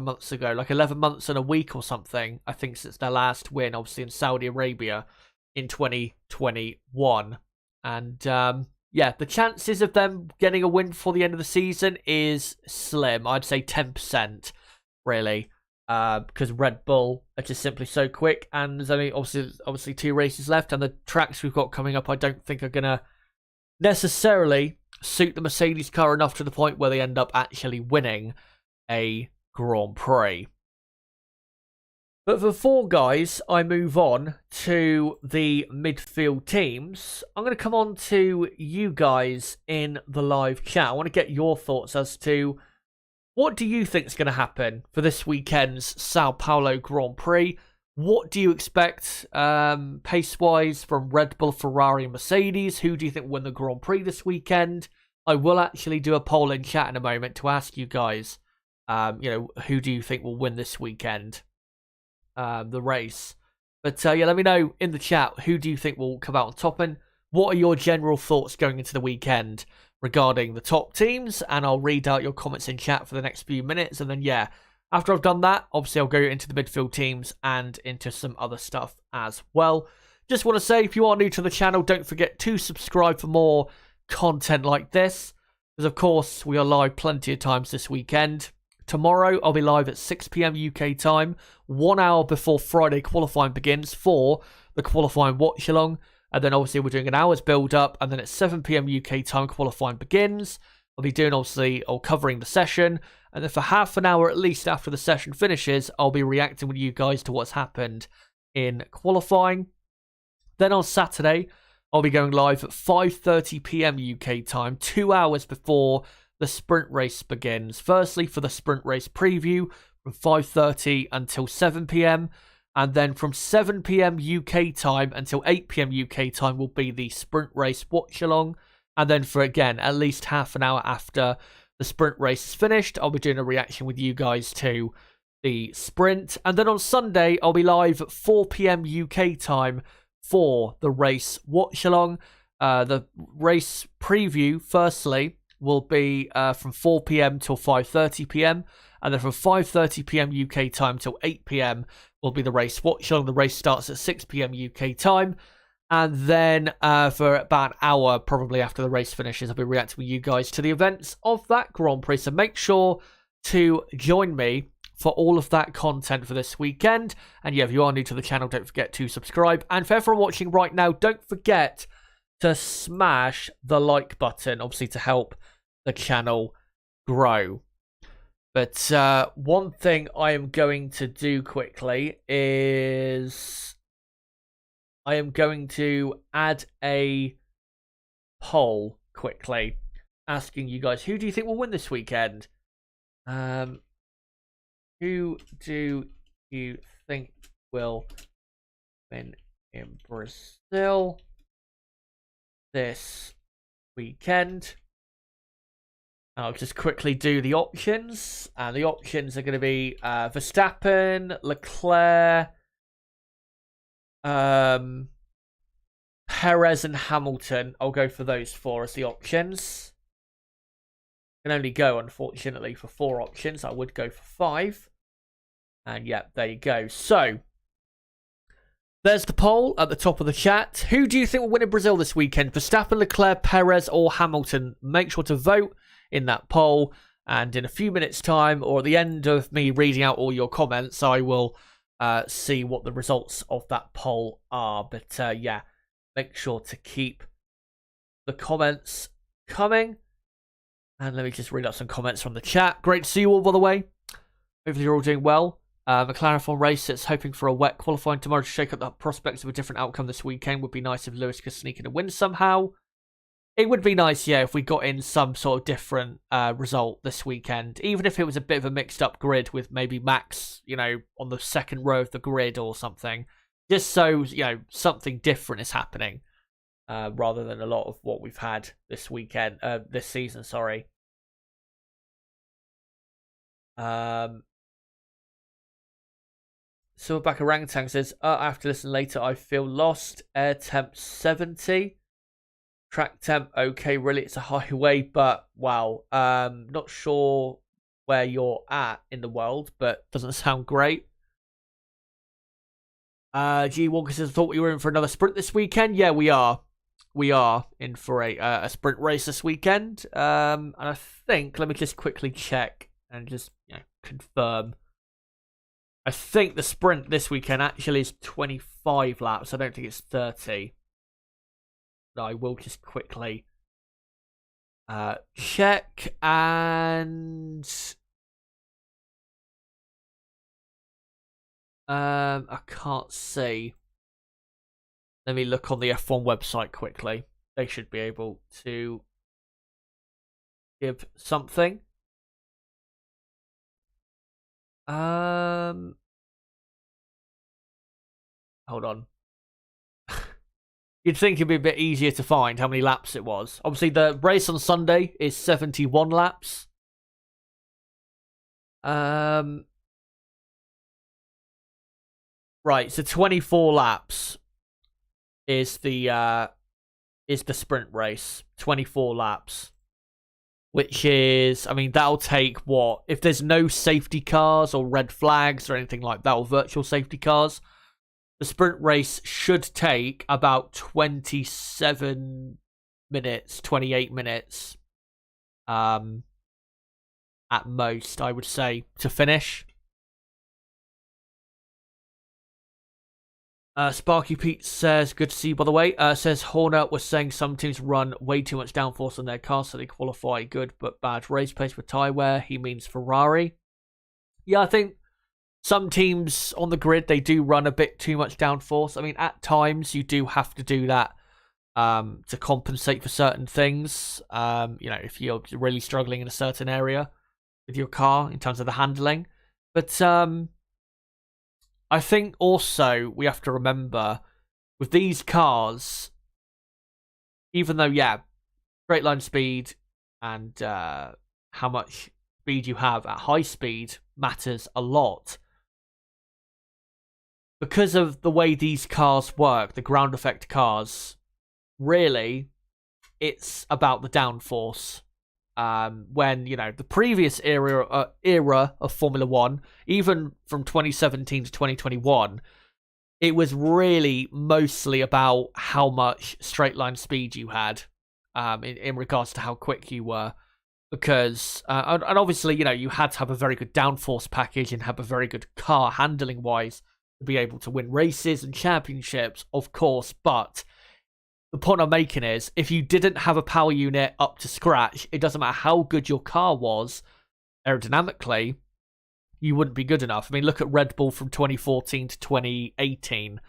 months ago, like 11 months and a week or something, I think, since their last win, obviously in Saudi Arabia in 2021. And yeah, the chances of them getting a win before the end of the season is slim. I'd say 10%, really, because Red Bull are just simply so quick, and there's only obviously 2 races left, and the tracks we've got coming up I don't think are going to necessarily suit the Mercedes car enough to the point where they end up actually winning a Grand Prix. But before, guys, I move on to the midfield teams, I'm going to come on to you guys in the live chat. I want to get your thoughts as to what do you think is going to happen for this weekend's Sao Paulo Grand Prix. What do you expect pace-wise from Red Bull, Ferrari and Mercedes? Who do you think will win the Grand Prix this weekend? I will actually do a poll in chat in a moment to ask you guys, who do you think will win this weekend? The race. But yeah, let me know in the chat, who do you think will come out on top, and what are your general thoughts going into the weekend regarding the top teams? And I'll read out your comments in chat for the next few minutes, and then yeah, after I've done that, obviously I'll go into the midfield teams and into some other stuff as well. Just want to say, if you are new to the channel, don't forget to subscribe for more content like this, because of course we are live plenty of times this weekend. Tomorrow, I'll be live at 6 PM UK time, 1 hour before Friday qualifying begins for the qualifying watch-along. And then, obviously, we're doing an hour's build-up. And then at 7 PM UK time, qualifying begins. I'll be doing, obviously, or covering the session. And then for half an hour, at least, after the session finishes, I'll be reacting with you guys to what's happened in qualifying. Then on Saturday, I'll be going live at 5:30 PM UK time, 2 hours before the sprint race begins. Firstly, for the sprint race preview from 5:30 until 7 PM, and then from 7 PM UK time until 8 PM UK time will be the sprint race watch along. And then for, again, at least half an hour after the sprint race is finished, I'll be doing a reaction with you guys to the sprint. And then on Sunday, I'll be live at 4 PM UK time for the race watch along. The race preview, firstly, will be from 4 p.m. till 5:30 p.m. And then from 5:30 p.m. UK time till 8 p.m. will be the race watching. The race starts at 6 p.m. UK time. And then for about an hour, probably after the race finishes, I'll be reacting with you guys to the events of that Grand Prix. So make sure to join me for all of that content for this weekend. And yeah, if you are new to the channel, don't forget to subscribe. And for everyone watching right now, don't forget to smash the like button, obviously to help the channel grow. But one thing I am going to do quickly is I am going to add a poll quickly, asking you guys, who do you think will win this weekend? Who do you think will win in Brazil this weekend? I'll just quickly do the options. And the options are going to be Verstappen, Leclerc, Perez and Hamilton. I'll go for those 4 as the options. Can only go, unfortunately, for 4 options. I would go for 5. And yeah, there you go. So, there's the poll at the top of the chat. Who do you think will win in Brazil this weekend? Verstappen, Leclerc, Perez or Hamilton? Make sure to vote in that poll, and in a few minutes time, or at the end of me reading out all your comments, I will see what the results of that poll are. But yeah, make sure to keep the comments coming. And let me just read out some comments from the chat. Great to see you all, by the way. Hopefully you're all doing well. McLaren from race, it's hoping for a wet qualifying tomorrow to shake up the prospects of a different outcome this weekend. Would be nice if Lewis could sneak in a win somehow. It would be nice, yeah, if we got in some sort of different result this weekend. Even if it was a bit of a mixed up grid with maybe Max, you know, on the second row of the grid or something. Just so, you know, something different is happening. Rather than a lot of what we've had this weekend, this season, sorry. Silverback Orangutan says, I have to listen later. I feel lost. Air temp 70. Track temp, okay, really, it's a highway, but wow. Not sure where you're at in the world, but doesn't sound great. G Walker says, I thought we were in for another sprint this weekend. Yeah, we are. We are in for a sprint race this weekend. And I think, let me just quickly check and just confirm. I think the sprint this weekend actually is 25 laps. I don't think it's 30. I will just quickly check, and I can't see. Let me look on the F1 website quickly. They should be able to give something. Hold on. You'd think it'd be a bit easier to find how many laps it was. Obviously, the race on Sunday is 71 laps. Right, so 24 laps is the sprint race. 24 laps. Which is, I mean, that'll take what? If there's no safety cars or red flags or anything like that, or virtual safety cars, the sprint race should take about 27 minutes, 28 minutes at most, I would say, to finish. Sparky Pete says, good to see you, by the way. Says Horner was saying some teams run way too much downforce on their cars, so they qualify good but bad race pace with tyre wear. He means Ferrari. Yeah, I think some teams on the grid, they do run a bit too much downforce. I mean, at times, you do have to do that to compensate for certain things. You know, if you're really struggling in a certain area with your car in terms of the handling. But I think also we have to remember, with these cars, even though, yeah, straight line speed and how much speed you have at high speed matters a lot. Because of the way these cars work, the ground effect cars, really, it's about the downforce. When, the previous era of Formula One, even from 2017 to 2021, it was really mostly about how much straight line speed you had, in regards to how quick you were. Because, and obviously, you had to have a very good downforce package and have a very good car handling wise to be able to win races and championships, of course. But the point I'm making is, if you didn't have a power unit up to scratch, it doesn't matter how good your car was aerodynamically, you wouldn't be good enough. I mean, look at Red Bull from 2014 to 2018,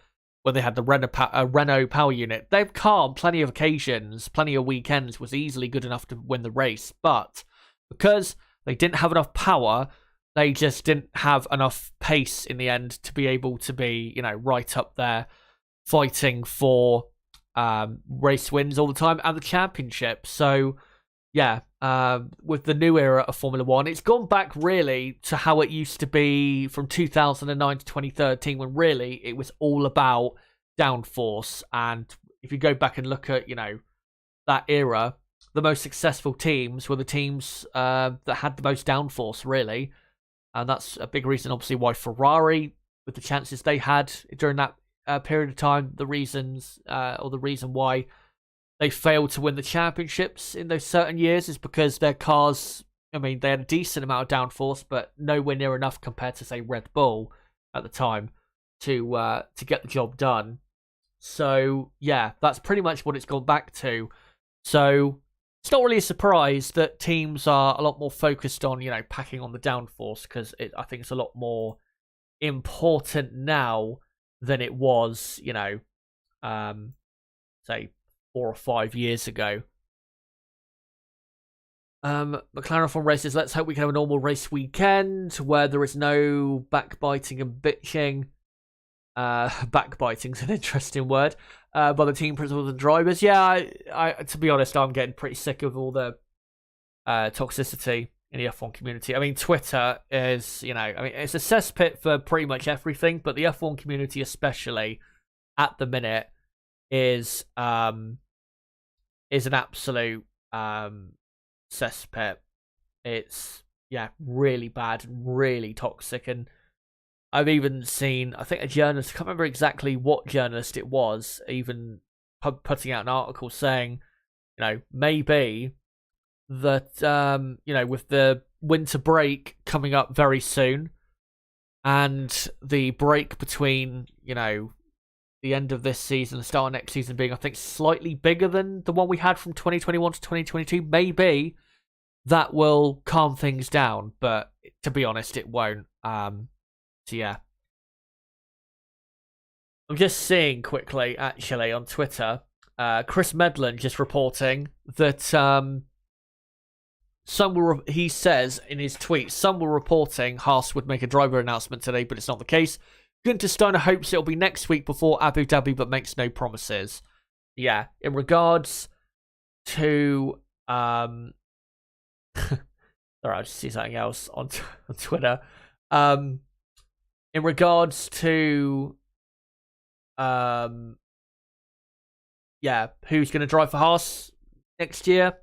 when they had the Renault power unit. Their car, on plenty of occasions, plenty of weekends, was easily good enough to win the race. But because they didn't have enough power, they just didn't have enough pace in the end to be able to be, right up there fighting for race wins all the time and the championship. So yeah, with the new era of Formula One, it's gone back really to how it used to be from 2009 to 2013, when really it was all about downforce. And if you go back and look at that era, the most successful teams were the teams that had the most downforce, really. And that's a big reason, obviously, why Ferrari, with the chances they had during that period of time, the reason why they failed to win the championships in those certain years is because their cars, they had a decent amount of downforce, but nowhere near enough compared to, say, Red Bull at the time to get the job done. So yeah, that's pretty much what it's gone back to. So it's not really a surprise that teams are a lot more focused on, packing on the downforce, because I think it's a lot more important now than it was, say 4 or 5 years ago. McLaren from races. Let's hope we can have a normal race weekend where there is no backbiting and bitching. Backbiting's an interesting word. By the team principals and drivers. Yeah, I to be honest, I'm getting pretty sick of all the toxicity in the F1 community. I mean, Twitter is, it's a cesspit for pretty much everything, but the F1 community, especially at the minute, is an absolute cesspit. It's really bad and really toxic. And I've even seen, I think, a journalist, I can't remember exactly what journalist it was, even putting out an article saying, maybe that, with the winter break coming up very soon, and the break between, the end of this season and the start of next season being, I think, slightly bigger than the one we had from 2021 to 2022, maybe that will calm things down. But to be honest, it won't. So yeah. I'm just seeing quickly, actually, on Twitter, Chris Medland just reporting that he says in his tweet, some were reporting Haas would make a driver announcement today, but it's not the case. Gunter Steiner hopes it'll be next week before Abu Dhabi, but makes no promises. Yeah, in regards to sorry, I'll just see something else on Twitter. In regards to who's going to drive for Haas next year,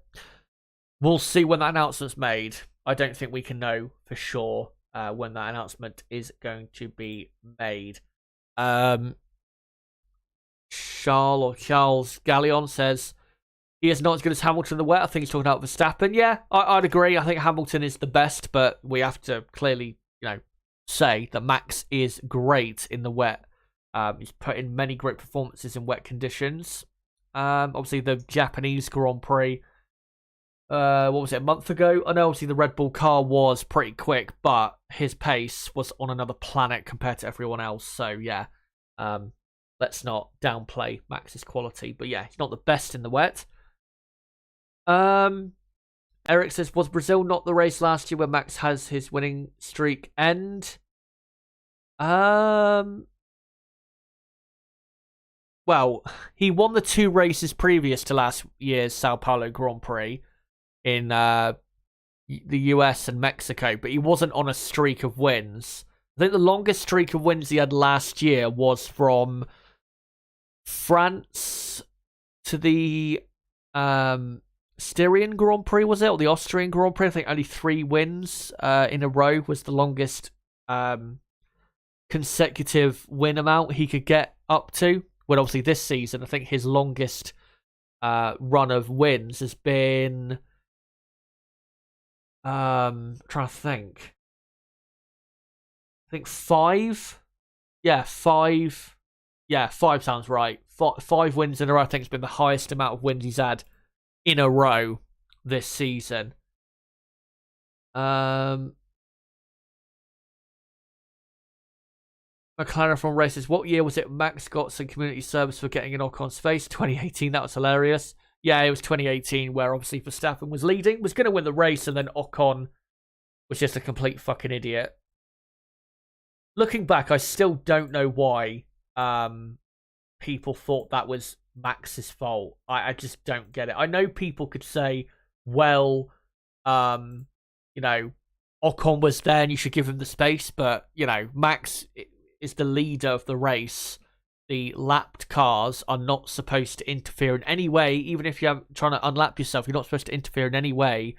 we'll see when that announcement's made. I don't think we can know for sure when that announcement is going to be made. Charles Gallion says he is not as good as Hamilton in the wet. I think he's talking about Verstappen. Yeah, I'd agree. I think Hamilton is the best, but we have to clearly, say that Max is great in the wet. He's put in many great performances in wet conditions. Obviously, the Japanese Grand Prix, what was it, a month ago? I know, obviously, the Red Bull car was pretty quick, but his pace was on another planet compared to everyone else. So, yeah, let's not downplay Max's quality. But, yeah, he's not the best in the wet. Eric says, was Brazil not the race last year where Max has his winning streak end? Well, he won the 2 races previous to last year's Sao Paulo Grand Prix in the US and Mexico, but he wasn't on a streak of wins. I think the longest streak of wins he had last year was from France to the Styrian Grand Prix, was it? Or the Austrian Grand Prix? I think only 3 wins in a row was the longest consecutive win amount he could get up to. When obviously this season, I think his longest run of wins has been trying to think. I think 5. Yeah, 5. Yeah, 5 sounds right. 5 wins in a row. I think it's been the highest amount of wins he's had in a row this season. McLaren from races. What year was it Max got some community service for getting in Ocon's face? 2018. That was hilarious. Yeah, it was 2018 where obviously Verstappen was leading, was going to win the race, and then Ocon was just a complete fucking idiot. Looking back, I still don't know why people thought that was Max's fault. I just don't get it. I know people could say, well, Ocon was there and you should give him the space, but, Max is the leader of the race. The lapped cars are not supposed to interfere in any way, even if you're trying to unlap yourself, you're not supposed to interfere in any way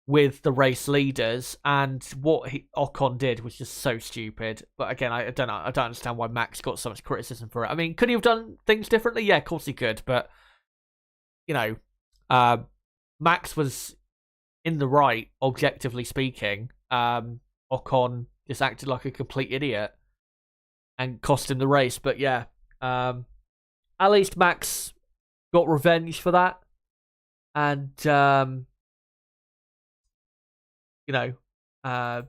with the race leaders, and what Ocon did was just so stupid. But again, I don't understand why Max got so much criticism for it. I mean, could he have done things differently? Yeah, of course he could, but Max was in the right, objectively speaking. Ocon just acted like a complete idiot and cost him the race. But yeah, at least Max got revenge for that, and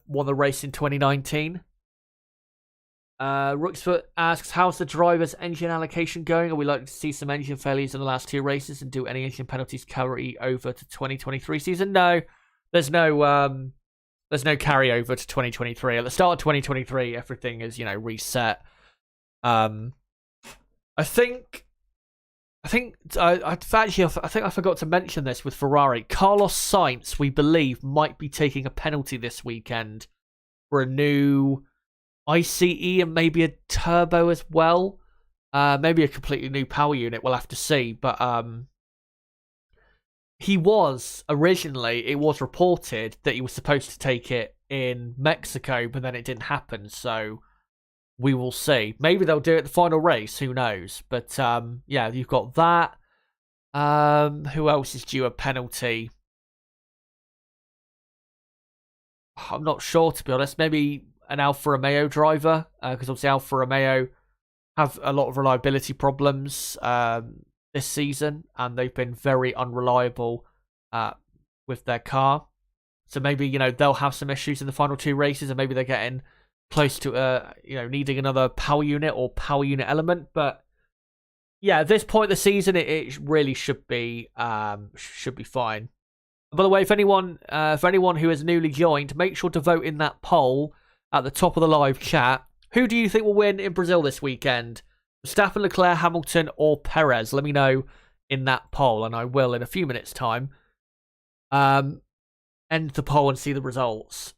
won the race in 2019. Rooksfoot asks, how's the driver's engine allocation going? Are we likely to see some engine failures in the last 2 races, and do any engine penalties carry over to 2023 season? No, there's no carryover to 2023. At the start of 2023, everything is, reset. I think I forgot to mention this with Ferrari. Carlos Sainz, we believe, might be taking a penalty this weekend for a new ICE and maybe a turbo as well. Maybe a completely new power unit. We'll have to see. But it was reported that he was supposed to take it in Mexico, but then it didn't happen. So we will see. Maybe they'll do it at the final race. Who knows? But yeah, you've got that. Who else is due a penalty? I'm not sure, to be honest. Maybe an Alfa Romeo driver, because obviously Alfa Romeo have a lot of reliability problems this season, and they've been very unreliable with their car. So maybe they'll have some issues in the final 2 races, and maybe they're getting close to needing another power unit or power unit element. But yeah, at this point of the season, it really should be fine. By the way, for anyone who has newly joined, make sure to vote in that poll at the top of the live chat. Who do you think will win in Brazil this weekend? Verstappen, Leclerc, Hamilton, or Perez? Let me know in that poll, and I will in a few minutes' time end the poll and see the results.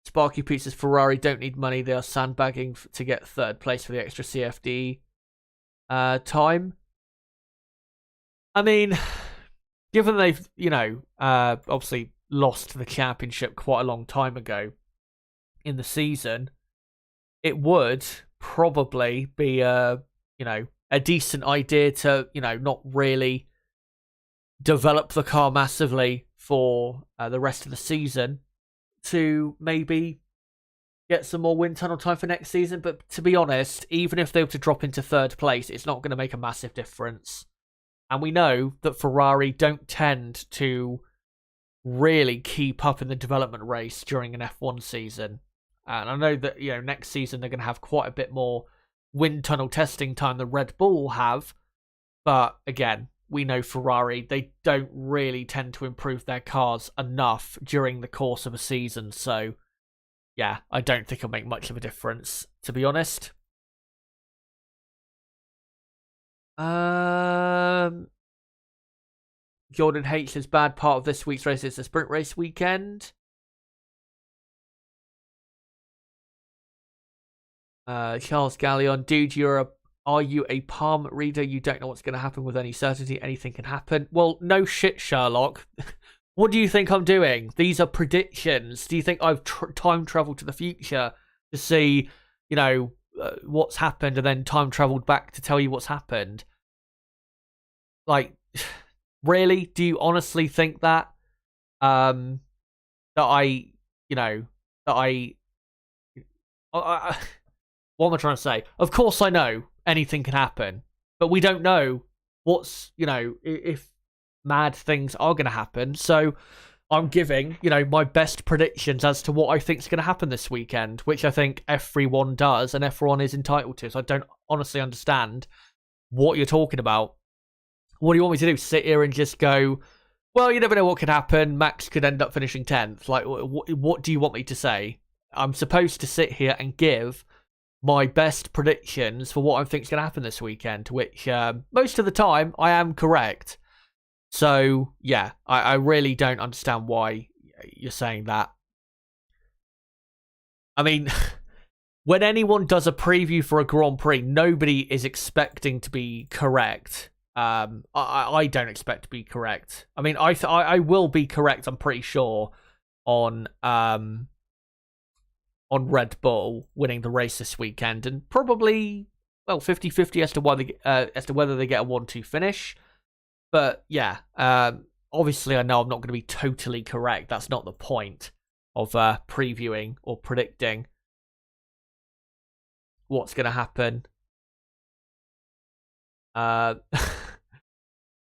Sparky Pizza's Ferrari don't need money. They are sandbagging to get 3rd place for the extra CFD time. I mean, given they've, obviously lost the championship quite a long time ago in the season, it would probably be a decent idea to, not really develop the car massively for the rest of the season to maybe get some more wind tunnel time for next season. But to be honest, even if they were to drop into 3rd place, it's not going to make a massive difference. And we know that Ferrari don't tend to really keep up in the development race during an F1 season. And I know that, next season they're going to have quite a bit more wind tunnel testing time than Red Bull will have. But again, we know Ferrari, they don't really tend to improve their cars enough during the course of a season. So, yeah, I don't think it'll make much of a difference, to be honest. Jordan H says bad part of this week's race is the sprint race weekend. Charles Galleon, dude, are you a palm reader? You don't know what's going to happen with any certainty. Anything can happen. Well, no shit, Sherlock. What do you think I'm doing? These are predictions. Do you think I've time traveled to the future to see, what's happened and then time traveled back to tell you what's happened? Like, really? Do you honestly think that? That I, that I what am I trying to say? Of course I know anything can happen, but we don't know what's, if mad things are going to happen. So I'm giving, my best predictions as to what I think is going to happen this weekend, which I think everyone does and everyone is entitled to. So I don't honestly understand what you're talking about. What do you want me to do? Sit here and just go, well, you never know what could happen. Max could end up finishing 10th. Like, what do you want me to say? I'm supposed to sit here and give my best predictions for what I think is going to happen this weekend, which most of the time I am correct. So, yeah, I really don't understand why you're saying that. I mean, when anyone does a preview for a Grand Prix, nobody is expecting to be correct. I don't expect to be correct. I mean, I will be correct, I'm pretty sure, on Red Bull winning the race this weekend, and probably 50-50 as to whether they get a 1-2 finish. But yeah, obviously I know I'm not going to be totally correct. That's not the point of previewing or predicting what's going to happen.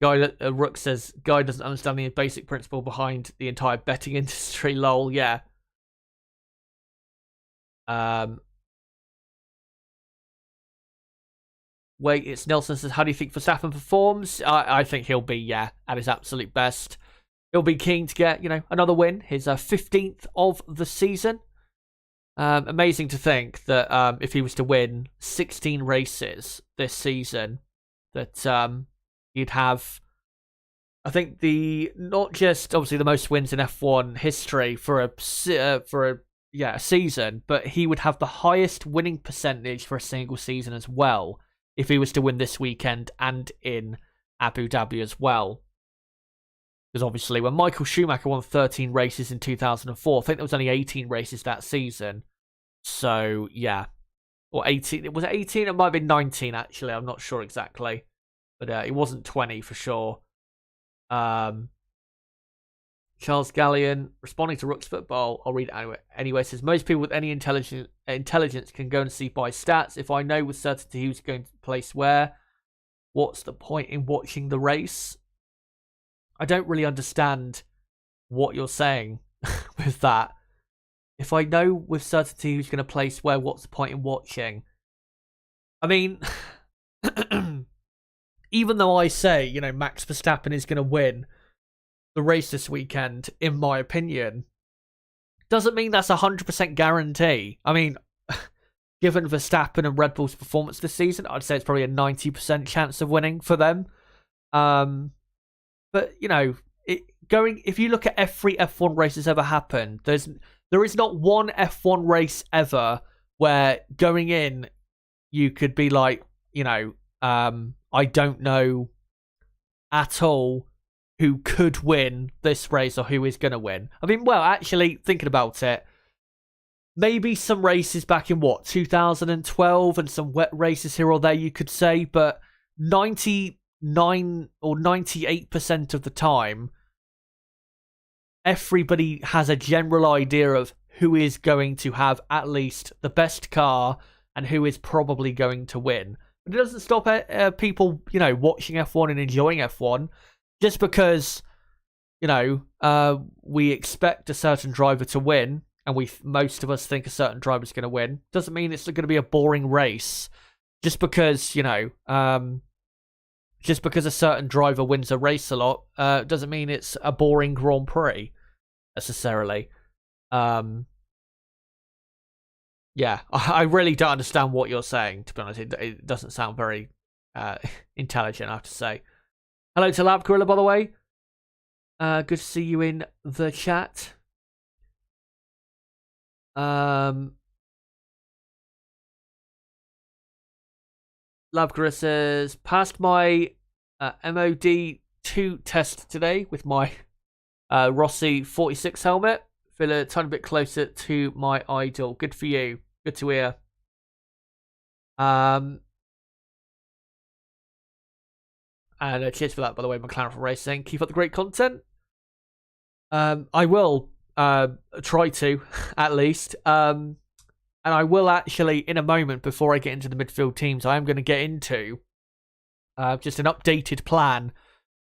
Rook says, Guy doesn't understand the basic principle behind the entire betting industry. Lol, yeah. Wait, it's Nelson says, how do you think Verstappen performs? I think he'll be, at his absolute best. He'll be keen to get, another win. His 15th of the season. Amazing to think that if he was to win 16 races this season, that he'd have, I think, not just obviously the most wins in F1 history for a season, but he would have the highest winning percentage for a single season as well if he was to win this weekend and in Abu Dhabi as well. Because obviously when Michael Schumacher won 13 races in 2004, I think there was only 18 races that season. So, yeah. Or 18. Was it 18? It might have been 19, actually. I'm not sure exactly. But it wasn't 20 for sure. Charles Galleon, responding to Rook's football, I'll read it anyway, says, most people with any intelligence can go and see by stats. If I know with certainty who's going to place where, what's the point in watching the race? I don't really understand what you're saying with that. If I know with certainty who's going to place where, what's the point in watching? I mean, even though I say, Max Verstappen is going to win the race this weekend, in my opinion, doesn't mean that's 100% guarantee. I mean, given Verstappen and Red Bull's performance this season, I'd say it's probably a 90% chance of winning for them. But, if you look at every F1 race that's ever happened, there is not one F1 race ever where going in, you could be like, I don't know at all who could win this race or who is going to win. I mean, well, actually, thinking about it, maybe some races back in, 2012 and some wet races here or there, you could say, but 99 or 98% of the time, everybody has a general idea of who is going to have at least the best car and who is probably going to win. But it doesn't stop people, watching F1 and enjoying F1. Just because, we expect a certain driver to win, and most of us think a certain driver is going to win, doesn't mean it's going to be a boring race. Just because, just because a certain driver wins a race a lot, doesn't mean it's a boring Grand Prix, necessarily. Yeah, I really don't understand what you're saying, to be honest. It doesn't sound very intelligent, I have to say. Hello to Lab Gorilla, by the way. Good to see you in the chat. Lavgura says, passed my MOD2 test today with my Rossi 46 helmet. Feel a tiny bit closer to my idol. Good for you. Good to hear. And cheers for that, by the way, McLaren Racing. Keep up the great content. I will try to, at least. And I will actually, in a moment, before I get into the midfield teams, I am going to get into just an updated plan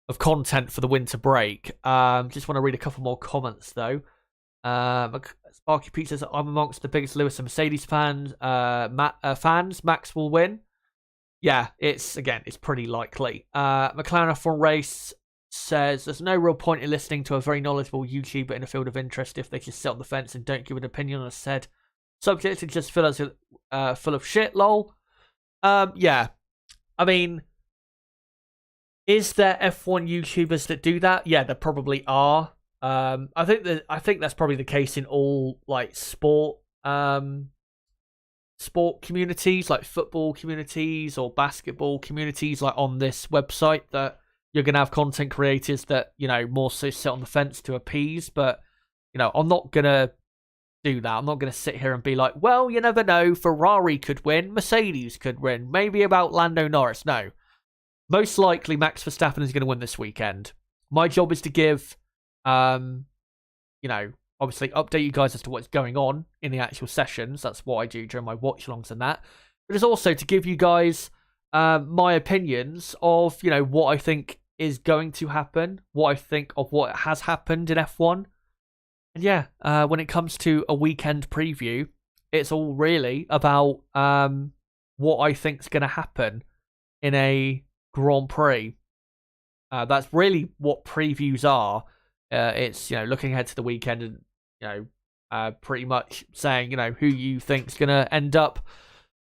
of content for the winter break. Just want to read a couple more comments, though. Sparky Pete says, I'm amongst the biggest Lewis and Mercedes fans. Max will win. Yeah, it's pretty likely. McLaren F1 Race says, there's no real point in listening to a very knowledgeable YouTuber in a field of interest if they just sit on the fence and don't give an opinion on a said subject and just fill us full of shit, lol. Yeah. I mean, is there F1 YouTubers that do that? Yeah, there probably are. I think that's probably the case in all like sport communities, like football communities or basketball communities, like on this website, that you're gonna have content creators that, you know, more so sit on the fence to appease. But, you know, I'm not gonna do that. I'm not gonna sit here and be like, well, you never know, Ferrari could win, Mercedes could win, maybe about Lando Norris. No, most likely Max Verstappen is gonna win this weekend. My job is to give you know, obviously update you guys as to what's going on in the actual sessions. That's what I do during my watch alongs and that. But it's also to give you guys my opinions of, you know, what I think is going to happen, what I think of what has happened in F1. And yeah, when it comes to a weekend preview, it's all really about what I think's going to happen in a Grand Prix. That's really what previews are. It's, you know, looking ahead to the weekend and, you know, pretty much saying, you know, who you think's going to end up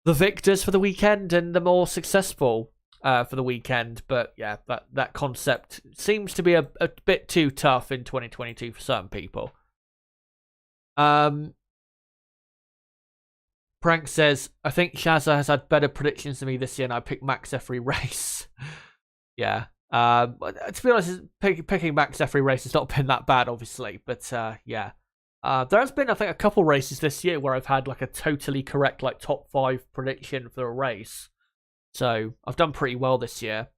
the victors for the weekend and the more successful for the weekend. But yeah, that concept seems to be a bit too tough in 2022 for certain people. Prank says, I think Shazza has had better predictions than me this year and I picked Max every race. Yeah. To be honest, picking Max every race has not been that bad, obviously, but yeah. There has been, I think, a couple races this year where I've had like a totally correct, like, top 5 prediction for a race. So I've done pretty well this year.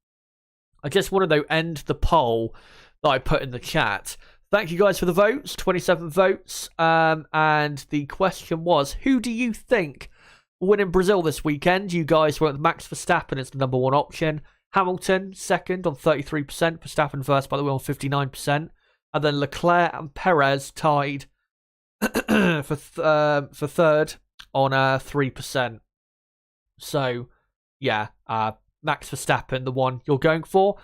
I just want to, though, end the poll that I put in the chat. Thank you guys for the votes, 27 votes. And the question was, who do you think will win in Brazil this weekend? You guys went with Max Verstappen as the number 1 option. Hamilton, second on 33%. Verstappen first, by the way, on 59%. And then Leclerc and Perez tied for third on 3%. So, yeah, Max Verstappen, the one you're going for.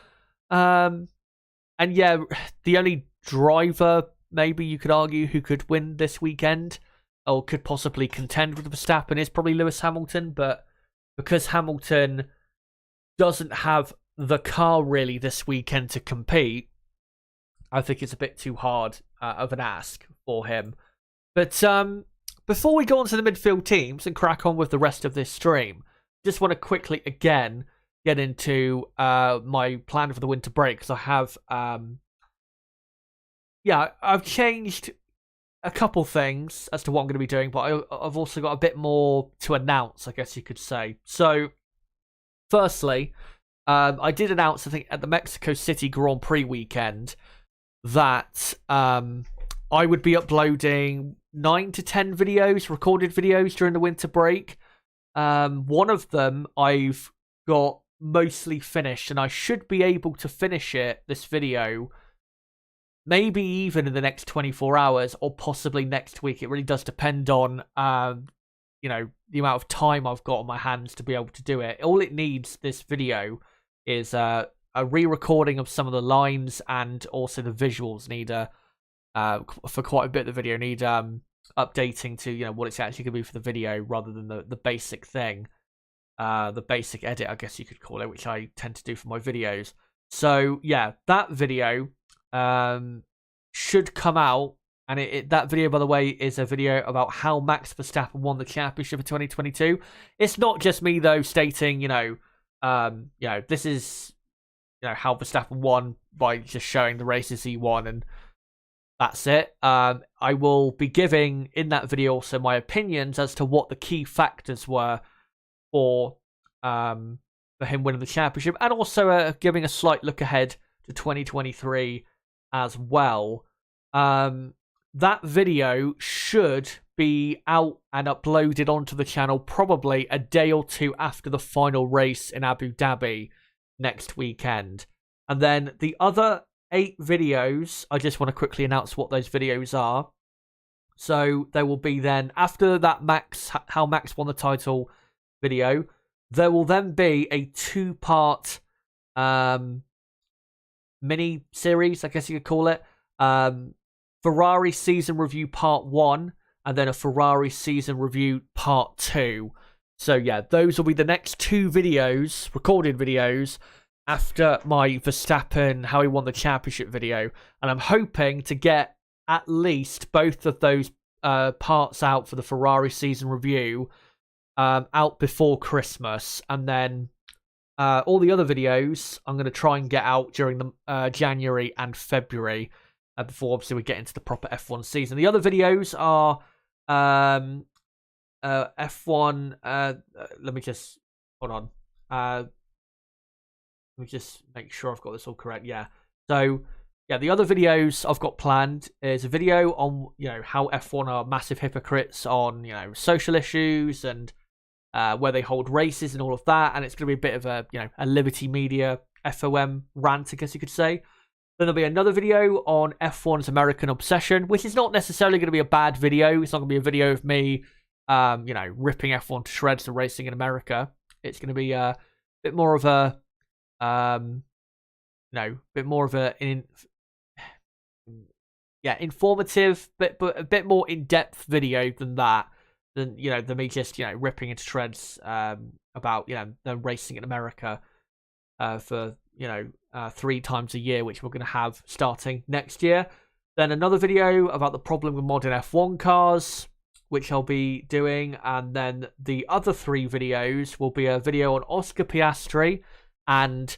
And yeah, the only driver, maybe you could argue, who could win this weekend or could possibly contend with Verstappen is probably Lewis Hamilton. But because Hamilton doesn't have the car really this weekend to compete, I think it's a bit too hard of an ask for him. But before we go on to the midfield teams and crack on with the rest of this stream, just want to quickly again get into my plan for the winter break, because I have I've changed a couple things as to what I'm going to be doing, but I've also got a bit more to announce, I guess you could say. So firstly, I did announce, I think, at the Mexico City Grand Prix weekend that I would be uploading 9 to 10 videos, recorded videos during the winter break. One of them I've got mostly finished, and I should be able to finish this video, maybe even in the next 24 hours or possibly next week. It really does depend on you know, the amount of time I've got on my hands to be able to do it. All it needs, this video, is a re-recording of some of the lines, and also the visuals need for quite a bit of the video need updating to, you know, what it's actually going to be for the video, rather than the basic thing, the basic edit, I guess you could call it, which I tend to do for my videos. So yeah, that video should come out. And that video, by the way, is a video about how Max Verstappen won the championship of 2022. It's not just me, though, stating, you know, this is how Verstappen won by just showing the races he won, and that's it. I will be giving in that video also my opinions as to what the key factors were for him winning the championship, and also giving a slight look ahead to 2023 as well. That video should be out and uploaded onto the channel probably a day or two after the final race in Abu Dhabi next weekend. And then the other 8 videos, I just want to quickly announce what those videos are. So there will be then, after that how Max won the title video, there will then be a 2-part mini series, I guess you could call it. Ferrari season review part 1, and then a Ferrari season review part 2. So yeah, those will be the next 2 videos, recorded videos, after my Verstappen how he won the championship video. And I'm hoping to get at least both of those parts out for the Ferrari season review out before Christmas. And then all the other videos I'm going to try and get out during the January and February, before obviously we get into the proper F1 season. The other videos are F1. Let me just hold on. Let me just make sure I've got this all correct. Yeah. So yeah, the other videos I've got planned is a video on how F1 are massive hypocrites on social issues and where they hold races and all of that, and it's going to be a bit of a a Liberty Media FOM rant, I guess you could say. Then there'll be another video on F1's American obsession, which is not necessarily going to be a bad video. It's not going to be a video of me, ripping F1 to shreds and racing in America. It's going to be a bit more of a, informative, but a bit more in-depth video than that. Than me just ripping into shreds about them racing in America for 3 times a year, which we're going to have starting next year. Then another video about the problem with modern F1 cars, which I'll be doing, and then the other 3 videos will be a video on Oscar Piastri and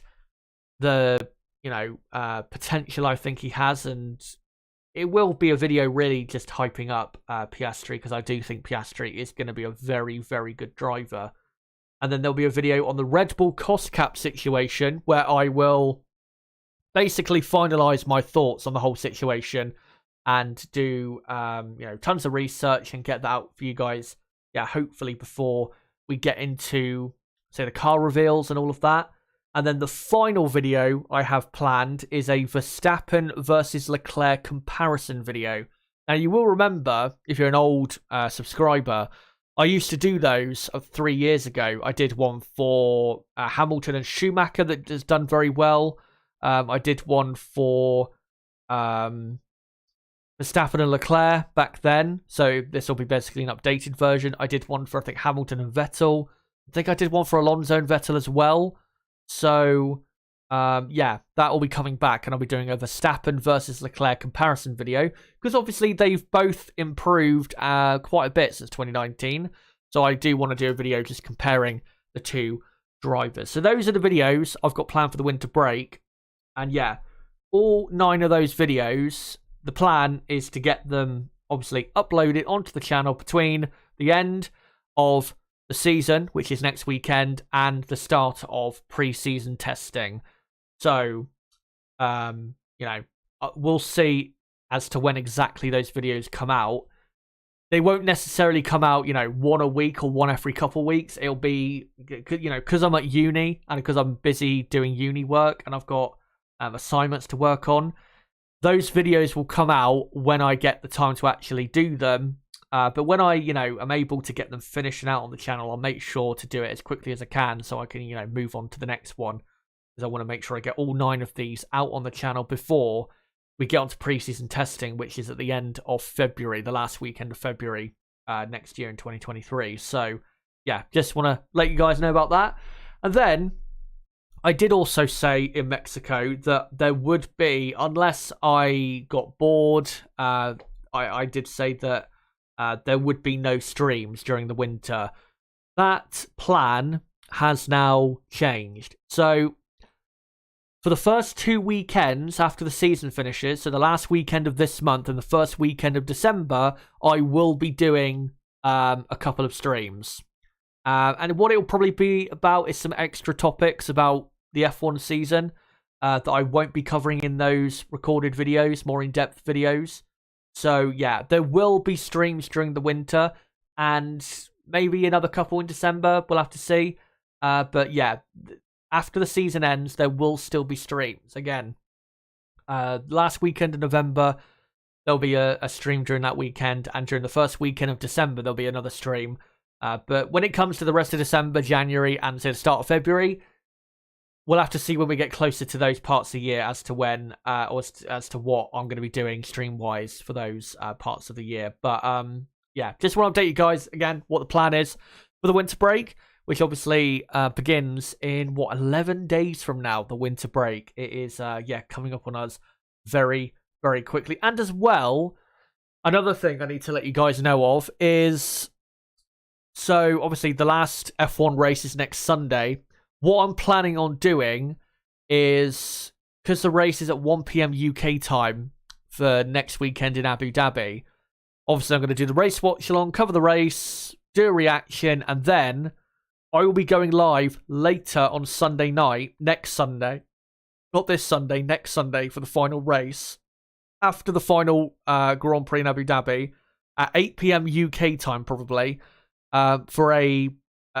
the potential I think he has, and it will be a video really just hyping up Piastri, because I do think Piastri is going to be a very, very good driver. And then there'll be a video on the Red Bull cost cap situation, where I will basically finalize my thoughts on the whole situation and do tons of research and get that out for you guys, hopefully before we get into, say, the car reveals and all of that. And then the final video I have planned is a Verstappen versus Leclerc comparison video. Now, you will remember, if you're an old subscriber, I used to do those 3 years ago. I did one for Hamilton and Schumacher that has done very well. I did one for Verstappen and Leclerc back then. So this will be basically an updated version. I did one for, I think, Hamilton and Vettel. I think I did one for Alonso and Vettel as well. So, that will be coming back, and I'll be doing a Verstappen versus Leclerc comparison video, because obviously they've both improved quite a bit since 2019. So I do want to do a video just comparing the 2 drivers. So those are the videos I've got planned for the winter break. And all 9 of those videos, the plan is to get them obviously uploaded onto the channel between the end of the season, which is next weekend, and the start of pre-season testing. So, we'll see as to when exactly those videos come out. They won't necessarily come out, one a week or one every couple of weeks. It'll be, because I'm at uni and because I'm busy doing uni work and I've got assignments to work on, those videos will come out when I get the time to actually do them. But when I, am able to get them finished and out on the channel, I'll make sure to do it as quickly as I can so I can, move on to the next one. Because I want to make sure I get all 9 of these out on the channel before we get onto pre-season testing, which is at the end of February, the last weekend of February next year in 2023. So, just want to let you guys know about that. And then I did also say in Mexico that there would be, unless I got bored, I did say that there would be no streams during the winter. That plan has now changed. So for the first 2 weekends after the season finishes, so the last weekend of this month and the first weekend of December, I will be doing a couple of streams. And what it will probably be about is some extra topics about the F1 season that I won't be covering in those recorded videos, more in-depth videos. So yeah, there will be streams during the winter and maybe another couple in December. We'll have to see. But yeah, after the season ends, there will still be streams. Again, last weekend of November, there'll be a stream during that weekend. And during the first weekend of December, there'll be another stream. But when it comes to the rest of December, January, and to the start of February, we'll have to see when we get closer to those parts of the year as to when, or as to what I'm going to be doing stream-wise for those parts of the year. But yeah, just want to update you guys again what the plan is for the winter break, which obviously begins in, 11 days from now, the winter break. It is, yeah, coming up on us very, very quickly. And as well, another thing I need to let you guys know of is, so obviously the last F1 race is next Sunday. What I'm planning on doing is, because the race is at 1 p.m. UK time for next weekend in Abu Dhabi, obviously I'm going to do the race watch along, cover the race, do a reaction, and then I will be going live later on Sunday night, next Sunday. Not this Sunday, next Sunday for the final race. After the final Grand Prix in Abu Dhabi at 8 p.m. UK time probably, for a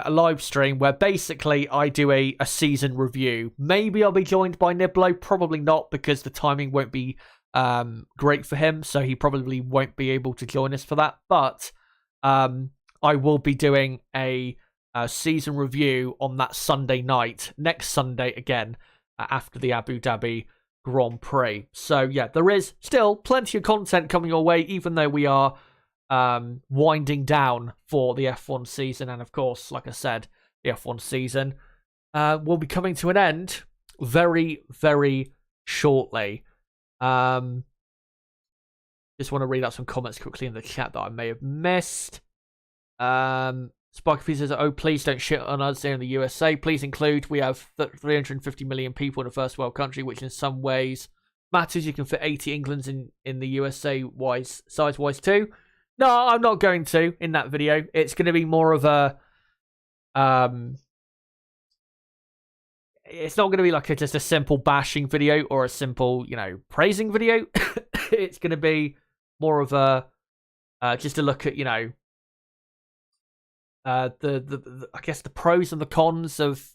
live stream where basically I do a season review. Maybe I'll be joined by Niblo, probably not, because the timing won't be great for him, so he probably won't be able to join us for that. But I will be doing a season review on that Sunday night, next Sunday again, after the Abu Dhabi Grand Prix. So yeah, there is still plenty of content coming your way, even though we are winding down for the F1 season. And of course, like I said, the F1 season will be coming to an end very, very shortly. Just want to read out some comments quickly in the chat that I may have missed. Sparky says, oh, please don't shit on us here in the USA. Please include, we have 350 million people in a first world country, which in some ways matters. You can fit 80 Englands in the USA size-wise too. No, I'm not going to in that video. It's going to be more of a... it's not going to be like just a simple bashing video or a simple, praising video. It's going to be more of a... just a look at, the I guess the pros and the cons of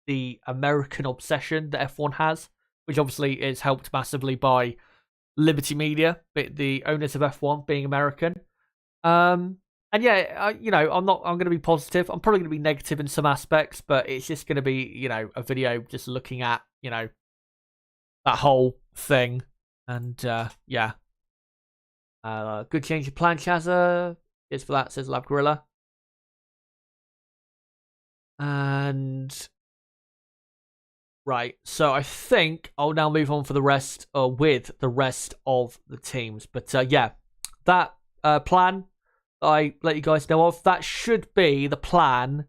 the American obsession that F1 has, which obviously is helped massively by Liberty Media, the owners of F1 being American. And yeah, I'm going to be positive. I'm probably going to be negative in some aspects, but it's just going to be, a video just looking at, that whole thing. And yeah. Good change of plan, Chazza. Is for that, says Lab Gorilla. And right, so I think I'll now move on for the rest, with the rest of the teams. But yeah, that plan I let you guys know of, that should be the plan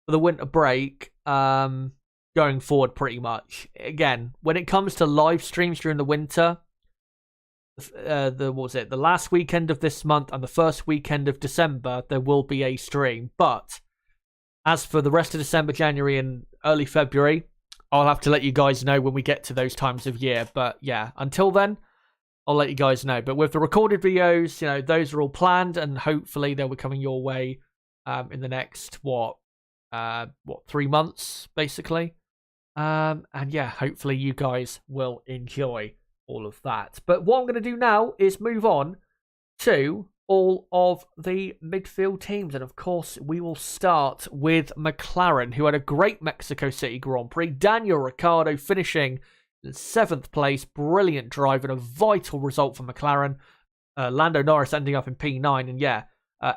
for the winter break going forward pretty much. Again, when it comes to live streams during the winter, the last weekend of this month and the first weekend of December, there will be a stream. But as for the rest of December, January, and early February, I'll have to let you guys know when we get to those times of year. But yeah, until then, I'll let you guys know. But with the recorded videos, those are all planned, and hopefully they'll be coming your way in the next, 3 months, basically. And yeah, hopefully you guys will enjoy all of that. But what I'm going to do now is move on to all of the midfield teams. And of course, we will start with McLaren, who had a great Mexico City Grand Prix. Daniel Ricciardo finishing in 7th place. Brilliant drive and a vital result for McLaren. Lando Norris ending up in P9. And yeah,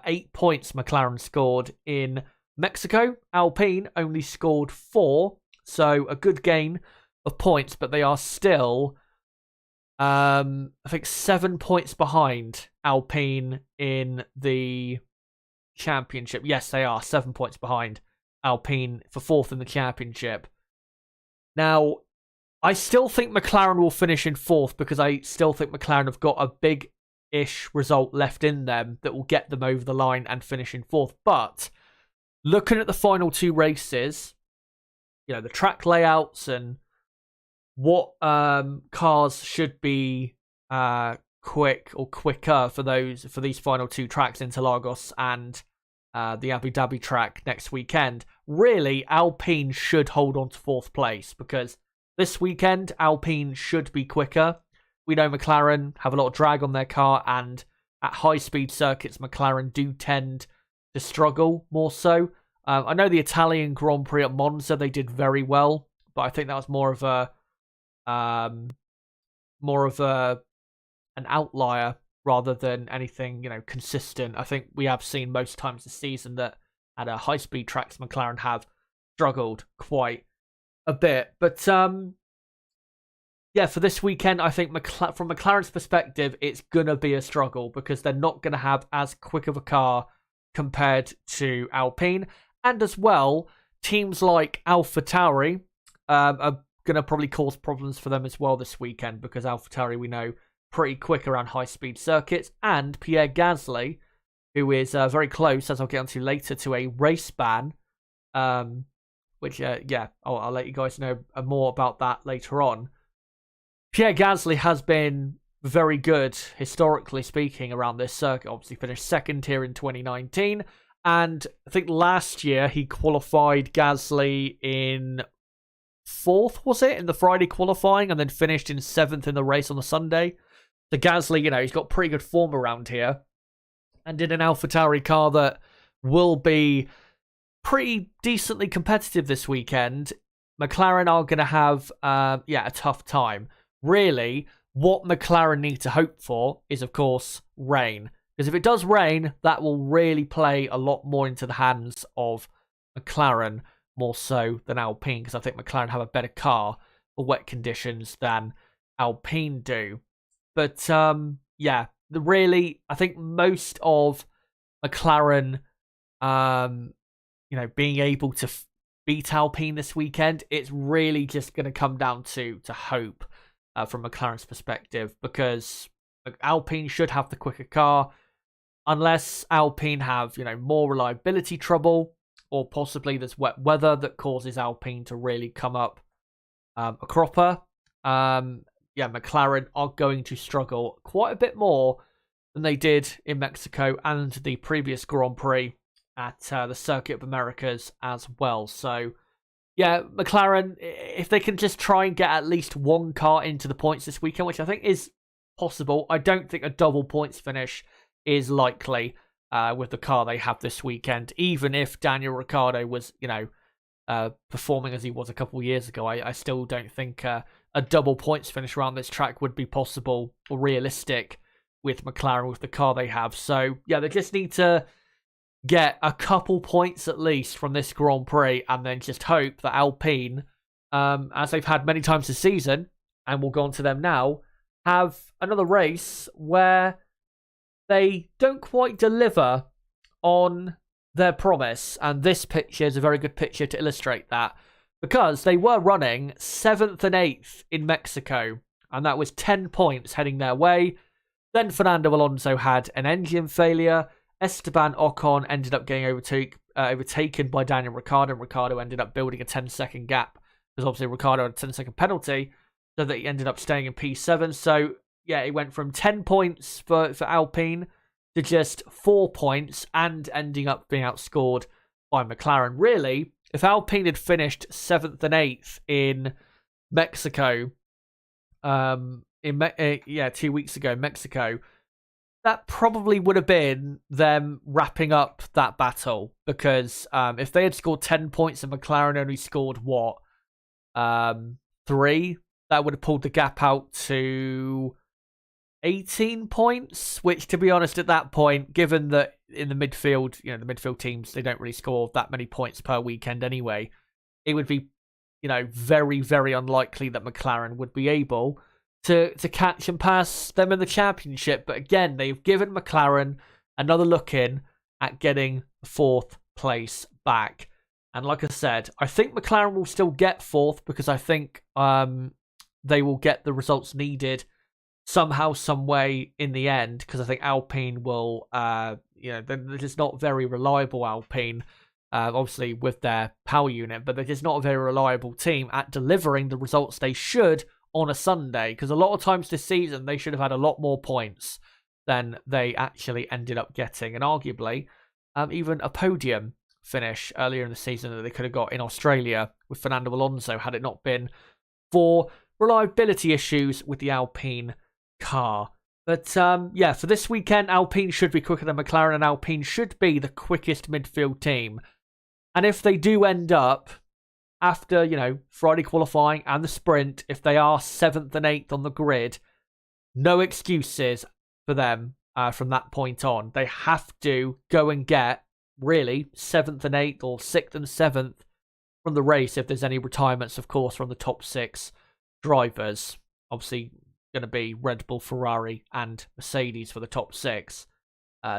8 points McLaren scored in Mexico. Alpine only scored 4. So a good gain of points, but they are still... I think 7 points behind Alpine in the championship. Yes, they are 7 points behind Alpine for fourth in the championship. Now, I still think McLaren will finish in fourth because I still think McLaren have got a big-ish result left in them that will get them over the line and finish in fourth. But looking at the final two races, the track layouts and what cars should be quick or quicker for these final two tracks, Interlagos and the Abu Dhabi track next weekend, really Alpine should hold on to fourth place because this weekend Alpine should be quicker. We know McLaren have a lot of drag on their car, and at high-speed circuits McLaren do tend to struggle more so. I know the Italian Grand Prix at Monza, they did very well, but I think that was more of an outlier rather than anything, consistent. I think we have seen most times this season that at high-speed tracks, McLaren have struggled quite a bit. But for this weekend, I think from McLaren's perspective, it's going to be a struggle because they're not going to have as quick of a car compared to Alpine. And as well, teams like AlphaTauri are going to probably cause problems for them as well this weekend because AlphaTauri, we know, pretty quick around high-speed circuits. And Pierre Gasly, who is very close, as I'll get onto later, to a race ban, which, I'll let you guys know more about that later on. Pierre Gasly has been very good, historically speaking, around this circuit. Obviously finished second here in 2019. And I think last year he qualified Gasly in fourth, was it? In the Friday qualifying, and then finished in seventh in the race on the Sunday. So Gasly, he's got pretty good form around here. And in an AlphaTauri car that will be pretty decently competitive this weekend, McLaren are going to have a tough time. Really, what McLaren need to hope for is, of course, rain. Because if it does rain, that will really play a lot more into the hands of McLaren, more so than Alpine, because I think McLaren have a better car for wet conditions than Alpine do. But, really, I think most of McLaren, being able to beat Alpine this weekend, it's really just going to come down to hope from McLaren's perspective, because Alpine should have the quicker car, unless Alpine have, more reliability trouble, or possibly there's wet weather that causes Alpine to really come up a cropper. McLaren are going to struggle quite a bit more than they did in Mexico and the previous Grand Prix at the Circuit of Americas as well. So, McLaren, if they can just try and get at least one car into the points this weekend, which I think is possible, I don't think a double points finish is likely with the car they have this weekend. Even if Daniel Ricciardo was, performing as he was a couple of years ago, I still don't think a double points finish around this track would be possible or realistic with McLaren, with the car they have. So, they just need to get a couple points at least from this Grand Prix, and then just hope that Alpine, as they've had many times this season, and we'll go on to them now, have another race where they don't quite deliver on their promise. And this picture is a very good picture to illustrate that, because they were running 7th and 8th in Mexico, and that was 10 points heading their way. Then Fernando Alonso had an engine failure. Esteban Ocon ended up getting overtaken by Daniel Ricciardo, and Ricciardo ended up building a 10-second gap, because obviously Ricciardo had a 10-second penalty, so that he ended up staying in P7. So, it went from 10 points for Alpine to just 4 points, and ending up being outscored by McLaren. Really, if Alpine had finished 7th and 8th in Mexico, 2 weeks ago in Mexico, that probably would have been them wrapping up that battle, because if they had scored 10 points and McLaren only scored 3, that would have pulled the gap out to 18 points, which, to be honest, at that point, given that in the midfield, the midfield teams, they don't really score that many points per weekend anyway, it would be, very, very unlikely that McLaren would be able to catch and pass them in the championship. But again, they've given McLaren another look in at getting the 4th place back. And like I said, I think McLaren will still get fourth because I think they will get the results needed somehow, some way in the end. Because I think Alpine will, they're just not very reliable. Alpine, obviously with their power unit, but they're just not a very reliable team at delivering the results they should on a Sunday. Because a lot of times this season they should have had a lot more points than they actually ended up getting, and arguably even a podium finish earlier in the season that they could have got in Australia with Fernando Alonso had it not been for reliability issues with the Alpine car. But for this weekend, Alpine should be quicker than McLaren, and Alpine should be the quickest midfield team. And if they do end up, after, Friday qualifying and the sprint, if they are 7th and 8th on the grid, no excuses for them from that point on. They have to go and get, really, 7th and 8th or 6th and 7th from the race if there's any retirements, of course, from the top 6 drivers. Obviously, going to be Red Bull, Ferrari, and Mercedes for the top 6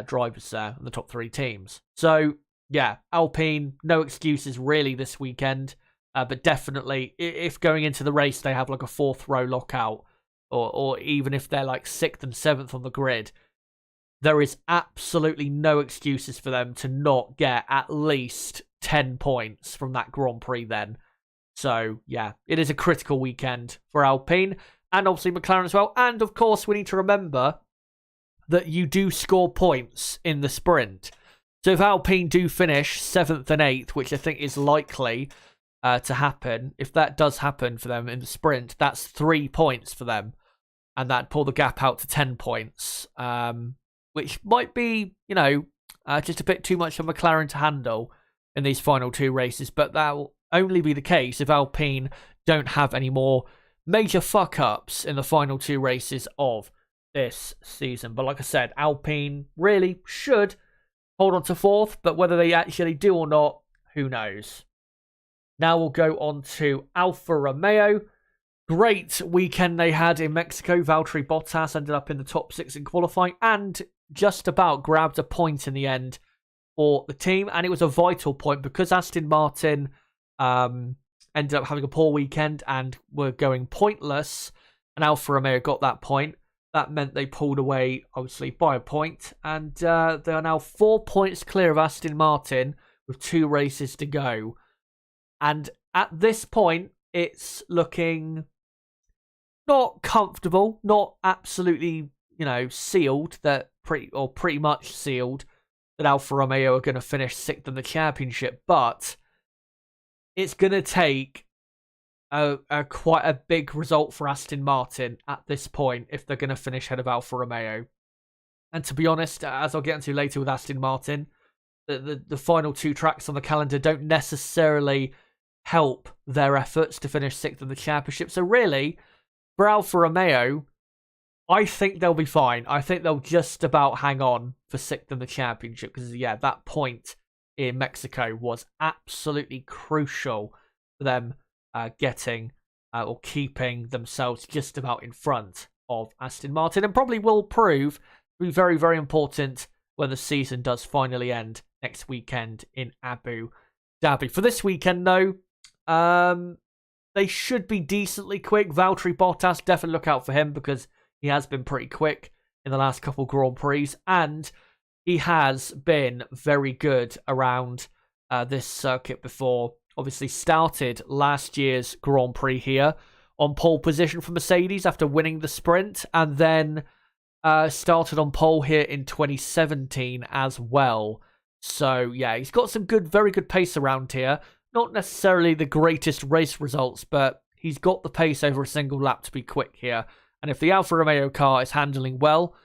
drivers there, and the top 3 teams. So, yeah, Alpine, no excuses really this weekend. But definitely, if going into the race they have like a 4th row lockout, or even if they're like 6th and 7th on the grid, there is absolutely no excuses for them to not get at least 10 points from that Grand Prix then. So, yeah, it is a critical weekend for Alpine, and obviously McLaren as well. And, of course, we need to remember that you do score points in the sprint. So if Alpine do finish 7th and 8th, which I think is likely to happen, if that does happen for them in the sprint, that's 3 points for them. And that'd pull the gap out to 10 points. Which might be, just a bit too much for McLaren to handle in these final 2 races. But that will only be the case if Alpine don't have any more major fuck-ups in the final 2 races of this season. But like I said, Alpine really should hold on to 4th. But whether they actually do or not, who knows? Now we'll go on to Alfa Romeo. Great weekend they had in Mexico. Valtteri Bottas ended up in the top 6 in qualifying and just about grabbed a point in the end for the team. And it was a vital point because Aston Martin ended up having a poor weekend and were going pointless. And Alfa Romeo got that point. That meant they pulled away, obviously, by a point. And they are now 4 points clear of Aston Martin with 2 races to go. And at this point, it's looking not comfortable, not absolutely, sealed that pretty much sealed that Alfa Romeo are going to finish 6th in the championship, but it's going to take a quite a big result for Aston Martin at this point if they're going to finish ahead of Alfa Romeo. And to be honest, as I'll get into later with Aston Martin, the final 2 tracks on the calendar don't necessarily help their efforts to finish 6th in the championship. So really, for Alfa Romeo, I think they'll be fine. I think they'll just about hang on for 6th in the championship because, that point in Mexico was absolutely crucial for them getting or keeping themselves just about in front of Aston Martin, and probably will prove to be very, very important when the season does finally end next weekend in Abu Dhabi. For this weekend, though, they should be decently quick. Valtteri Bottas, definitely look out for him because he has been pretty quick in the last couple Grand Prix, and he has been very good around this circuit before. Obviously started last year's Grand Prix here on pole position for Mercedes after winning the sprint, and then started on pole here in 2017 as well. So, he's got some very good pace around here. Not necessarily the greatest race results, but he's got the pace over a single lap to be quick here. And if the Alfa Romeo car is handling well,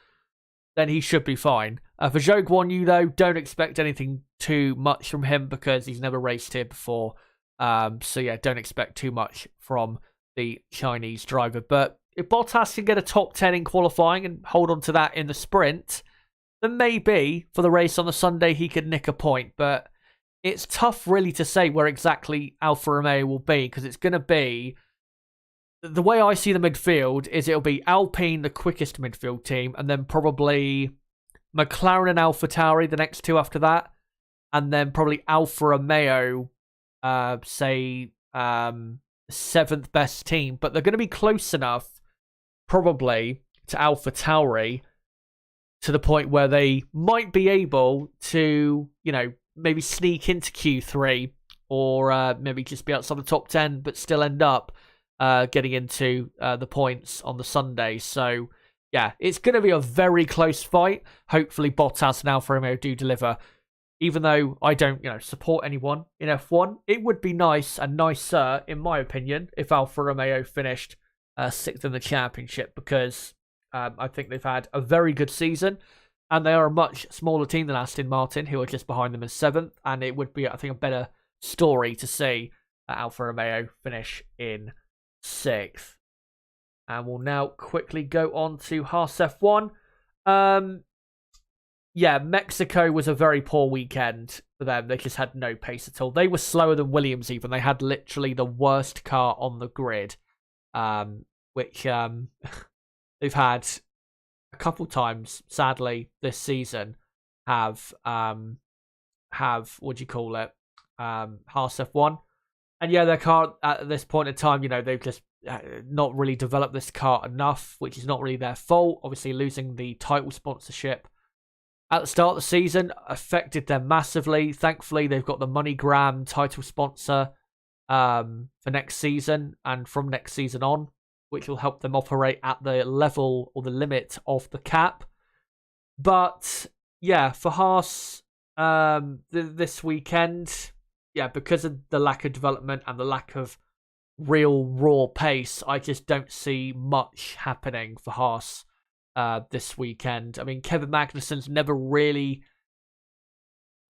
then he should be fine. For Zhou Guanyu, though, don't expect anything too much from him because he's never raced here before. So, don't expect too much from the Chinese driver. But if Bottas can get a top 10 in qualifying and hold on to that in the sprint, then maybe for the race on the Sunday he could nick a point. But it's tough really to say where exactly Alfa Romeo will be because it's going to be, the way I see the midfield is it'll be Alpine, the quickest midfield team, and then probably McLaren and AlphaTauri, the next 2 after that, and then probably Alfa Romeo say, 7th best team, but they're going to be close enough, probably, to AlphaTauri to the point where they might be able to, maybe sneak into Q3 or maybe just be outside the top 10, but still end up getting into the points on the Sunday. So, yeah, it's going to be a very close fight. Hopefully, Bottas and Alfa Romeo do deliver. Even though I don't, support anyone in F1, it would be nice and nicer, in my opinion, if Alfa Romeo finished 6th in the championship, because I think they've had a very good season, and they are a much smaller team than Aston Martin, who are just behind them in 7th, and it would be, I think, a better story to see Alfa Romeo finish in 6th. And we'll now quickly go on to Haas F1. Yeah, Mexico was a very poor weekend for them. They just had no pace at all. They were slower than Williams even. They had literally the worst car on the grid, which they've had a couple times, sadly, this season, have what do you call it, Haas F1. And yeah, their car at this point in time, they've just not really developed this car enough, which is not really their fault. Obviously, losing the title sponsorship at the start of the season affected them massively. Thankfully, they've got the MoneyGram title sponsor for next season and from next season on, which will help them operate at the level or the limit of the cap. But yeah, for Haas this weekend, yeah, because of the lack of development and the lack of real raw pace, I just don't see much happening for Haas this weekend. I mean, Kevin Magnussen's never really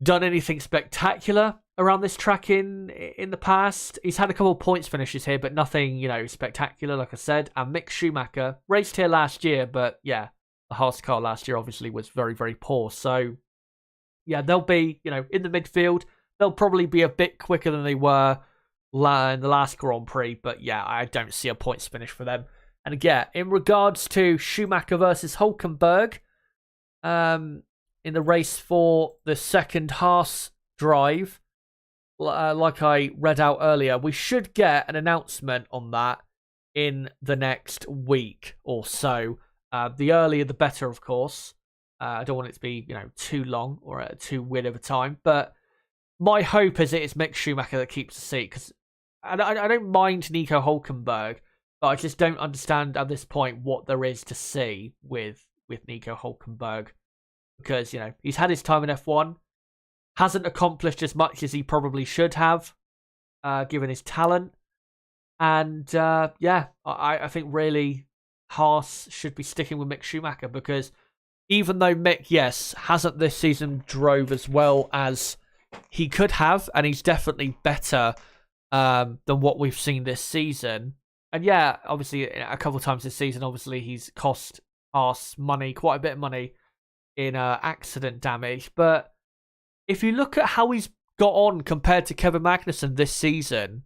done anything spectacular around this track in the past. He's had a couple of points finishes here, but nothing, spectacular, like I said. And Mick Schumacher raced here last year, but yeah, the Haas car last year obviously was very, very poor. So yeah, they'll be, in the midfield. They'll probably be a bit quicker than they were in the last Grand Prix, but yeah, I don't see a points finish for them. And again, in regards to Schumacher versus Hülkenberg, in the race for the second Haas drive, like I read out earlier, we should get an announcement on that in the next week or so. The earlier, the better, of course. I don't want it to be, too long or too weird of a time. But my hope is it's Mick Schumacher that keeps the seat, because I don't mind Nico Hülkenberg, but I just don't understand at this point what there is to see with Nico Hülkenberg, because he's had his time in F1, hasn't accomplished as much as he probably should have, given his talent, and yeah, I think really Haas should be sticking with Mick Schumacher, because even though Mick, yes, hasn't this season drove as well as he could have, and he's definitely better than what we've seen this season. And yeah, obviously, a couple of times this season, obviously, he's cost us money, quite a bit of money in accident damage. But if you look at how he's got on compared to Kevin Magnussen this season,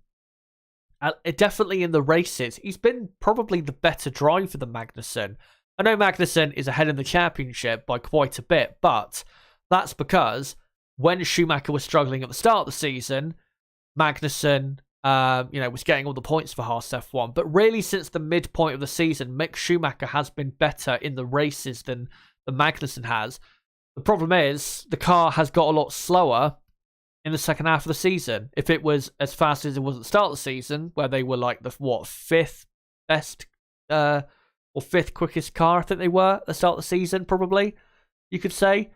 definitely in the races, he's been probably the better driver than Magnussen. I know Magnussen is ahead in the championship by quite a bit, but that's because when Schumacher was struggling at the start of the season, Magnussen was getting all the points for Haas F1. But really, since the midpoint of the season, Mick Schumacher has been better in the races than Magnussen has. The problem is, the car has got a lot slower in the second half of the season. If it was as fast as it was at the start of the season, where they were like the, 5th best, or 5th quickest car, I think they were at the start of the season, probably, you could say,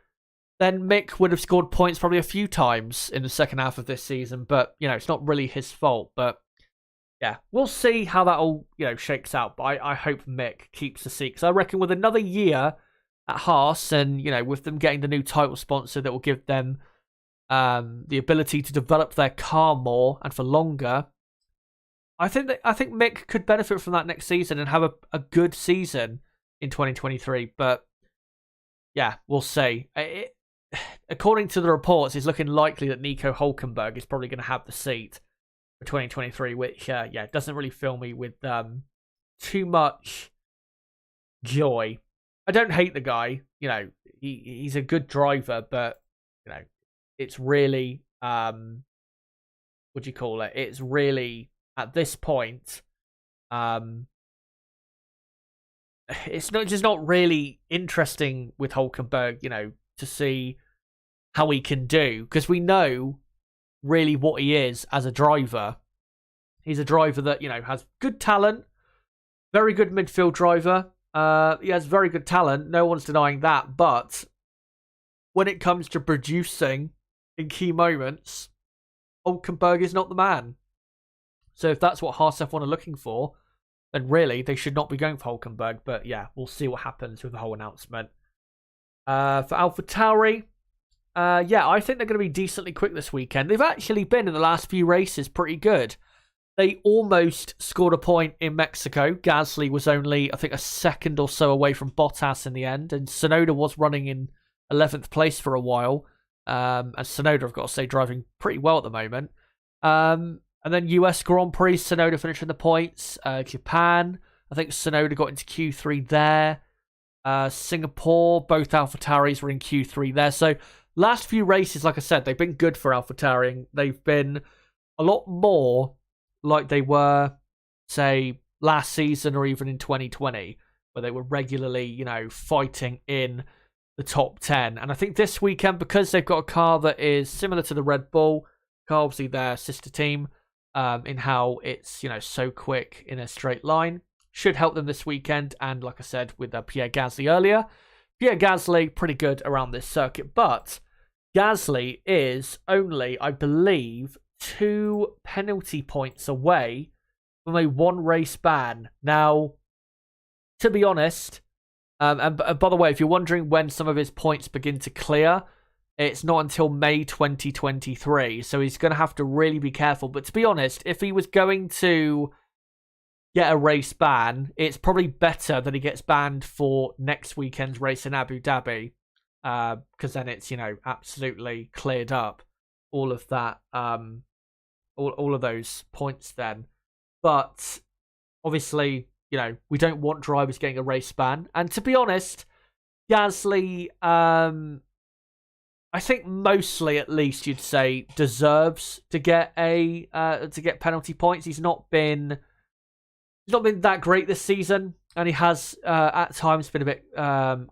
then Mick would have scored points probably a few times in the second half of this season. But, it's not really his fault. But, yeah, we'll see how that all, shakes out. But I hope Mick keeps the seat. Because I reckon with another year at Haas and, with them getting the new title sponsor that will give them the ability to develop their car more and for longer, I think Mick could benefit from that next season and have a good season in 2023. But, yeah, we'll see. According to the reports, it's looking likely that Nico Hülkenberg is probably going to have the seat for 2023, which, doesn't really fill me with too much joy. I don't hate the guy. He's a good driver, but, it's really what do you call it? It's really, at this point, it's not really interesting with Hulkenberg, to see how he can do, because we know really what he is as a driver. He's a driver that, has good talent, very good midfield driver. He has very good talent. No one's denying that. But when it comes to producing in key moments, Hulkenberg is not the man. So if that's what Haas F1 are looking for, then really they should not be going for Hulkenberg. But yeah, we'll see what happens with the whole announcement. For AlphaTauri, I think they're going to be decently quick this weekend. They've actually been in the last few races pretty good. They almost scored a point in Mexico. Gasly was only, I think, a second or so away from Bottas in the end. And Tsunoda was running in 11th place for a while. And Tsunoda, I've got to say, driving pretty well at the moment. And then US Grand Prix, Tsunoda finishing the points. Japan, I think Tsunoda got into Q3 there. Singapore, both AlphaTauris were in Q3 there. So last few races, like I said, they've been good for AlphaTauri. They've been a lot more like they were, say, last season or even in 2020, where they were regularly, fighting in the top 10. And I think this weekend, because they've got a car that is similar to the Red Bull, car obviously their sister team, in how it's, so quick in a straight line, should help them this weekend. And like I said, with Pierre Gasly earlier, Pierre Gasly, pretty good around this circuit. But Gasly is only, I believe, 2 penalty points away from a 1-race ban. Now, to be honest, and by the way, if you're wondering when some of his points begin to clear, it's not until May 2023, so he's going to have to really be careful. But to be honest, if he was going to get a race ban, it's probably better that he gets banned for next weekend's race in Abu Dhabi, because then it's, absolutely cleared up all of that, all of those points then. But obviously, we don't want drivers getting a race ban. And to be honest, Gasly, I think mostly, at least, you'd say deserves to get penalty points. He's not been that great this season, and he has at times been a bit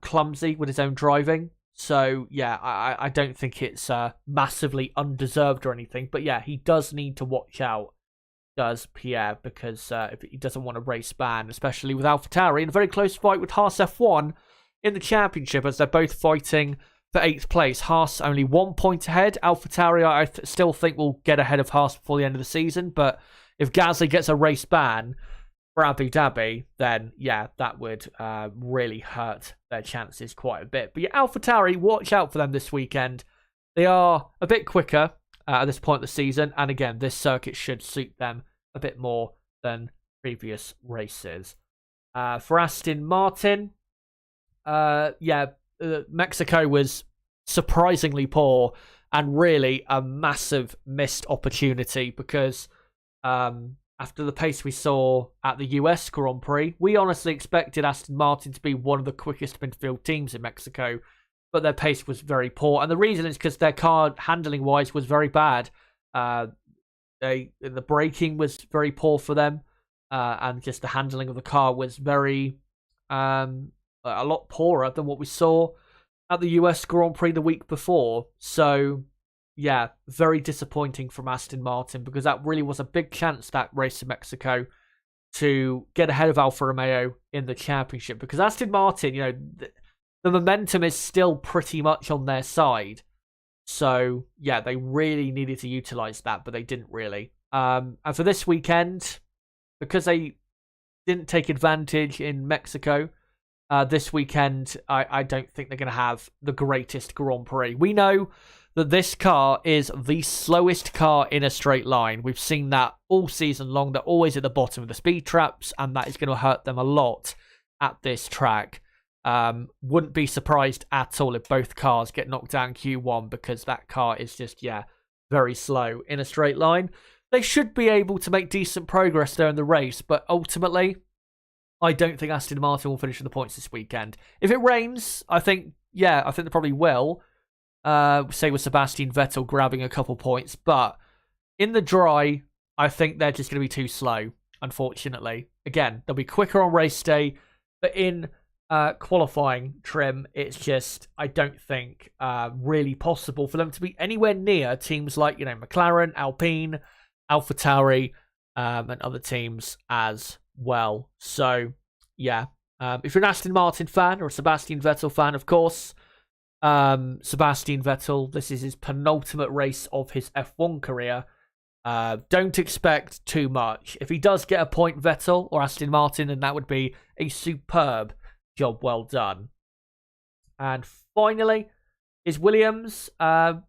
clumsy with his own driving. So yeah, I don't think it's massively undeserved or anything. But yeah, he does need to watch out, does Pierre, because if he doesn't want a race ban, especially with AlphaTauri in a very close fight with Haas F1 in the championship, as they're both fighting for 8th place. Haas only 1 point ahead. AlphaTauri, I still think will get ahead of Haas before the end of the season. But if Gasly gets a race ban for Abu Dhabi, then yeah, that would really hurt their chances quite a bit. But yeah, AlphaTauri, watch out for them this weekend. They are a bit quicker at this point of the season, and again, this circuit should suit them a bit more than previous races. For Aston Martin, Mexico was surprisingly poor and really a massive missed opportunity, because after the pace we saw at the US Grand Prix, we honestly expected Aston Martin to be one of the quickest midfield teams in Mexico, but their pace was very poor. And the reason is because their car, handling wise, was very bad. The braking was very poor for them, and just the handling of the car was very a lot poorer than what we saw at the US Grand Prix the week before. So yeah, very disappointing from Aston Martin, because that really was a big chance, that race in Mexico, to get ahead of Alfa Romeo in the championship, because Aston Martin, the momentum is still pretty much on their side. So yeah, they really needed to utilize that, but they didn't really. And for this weekend, because they didn't take advantage in Mexico, this weekend, I don't think they're going to have the greatest Grand Prix. We know that this car is the slowest car in a straight line. We've seen that all season long. They're always at the bottom of the speed traps, and that is going to hurt them a lot at this track. Wouldn't be surprised at all if both cars get knocked down Q1, because that car is just, very slow in a straight line. They should be able to make decent progress there in the race, but ultimately, I don't think Aston Martin will finish in the points this weekend. If it rains, I think they probably will. Say with Sebastian Vettel grabbing a couple points, but in the dry, I think they're just going to be too slow, unfortunately. Again, they'll be quicker on race day, but in qualifying trim, it's just, I don't think, really possible for them to be anywhere near teams like, McLaren, Alpine, AlphaTauri, and other teams as well. So, yeah. If you're an Aston Martin fan or a Sebastian Vettel fan, of course, Sebastian Vettel, this is his penultimate race of his F1 career. Don't expect too much. If he does get a point, Vettel or Aston Martin, then that would be a superb job well done. And finally, is Williams. Alex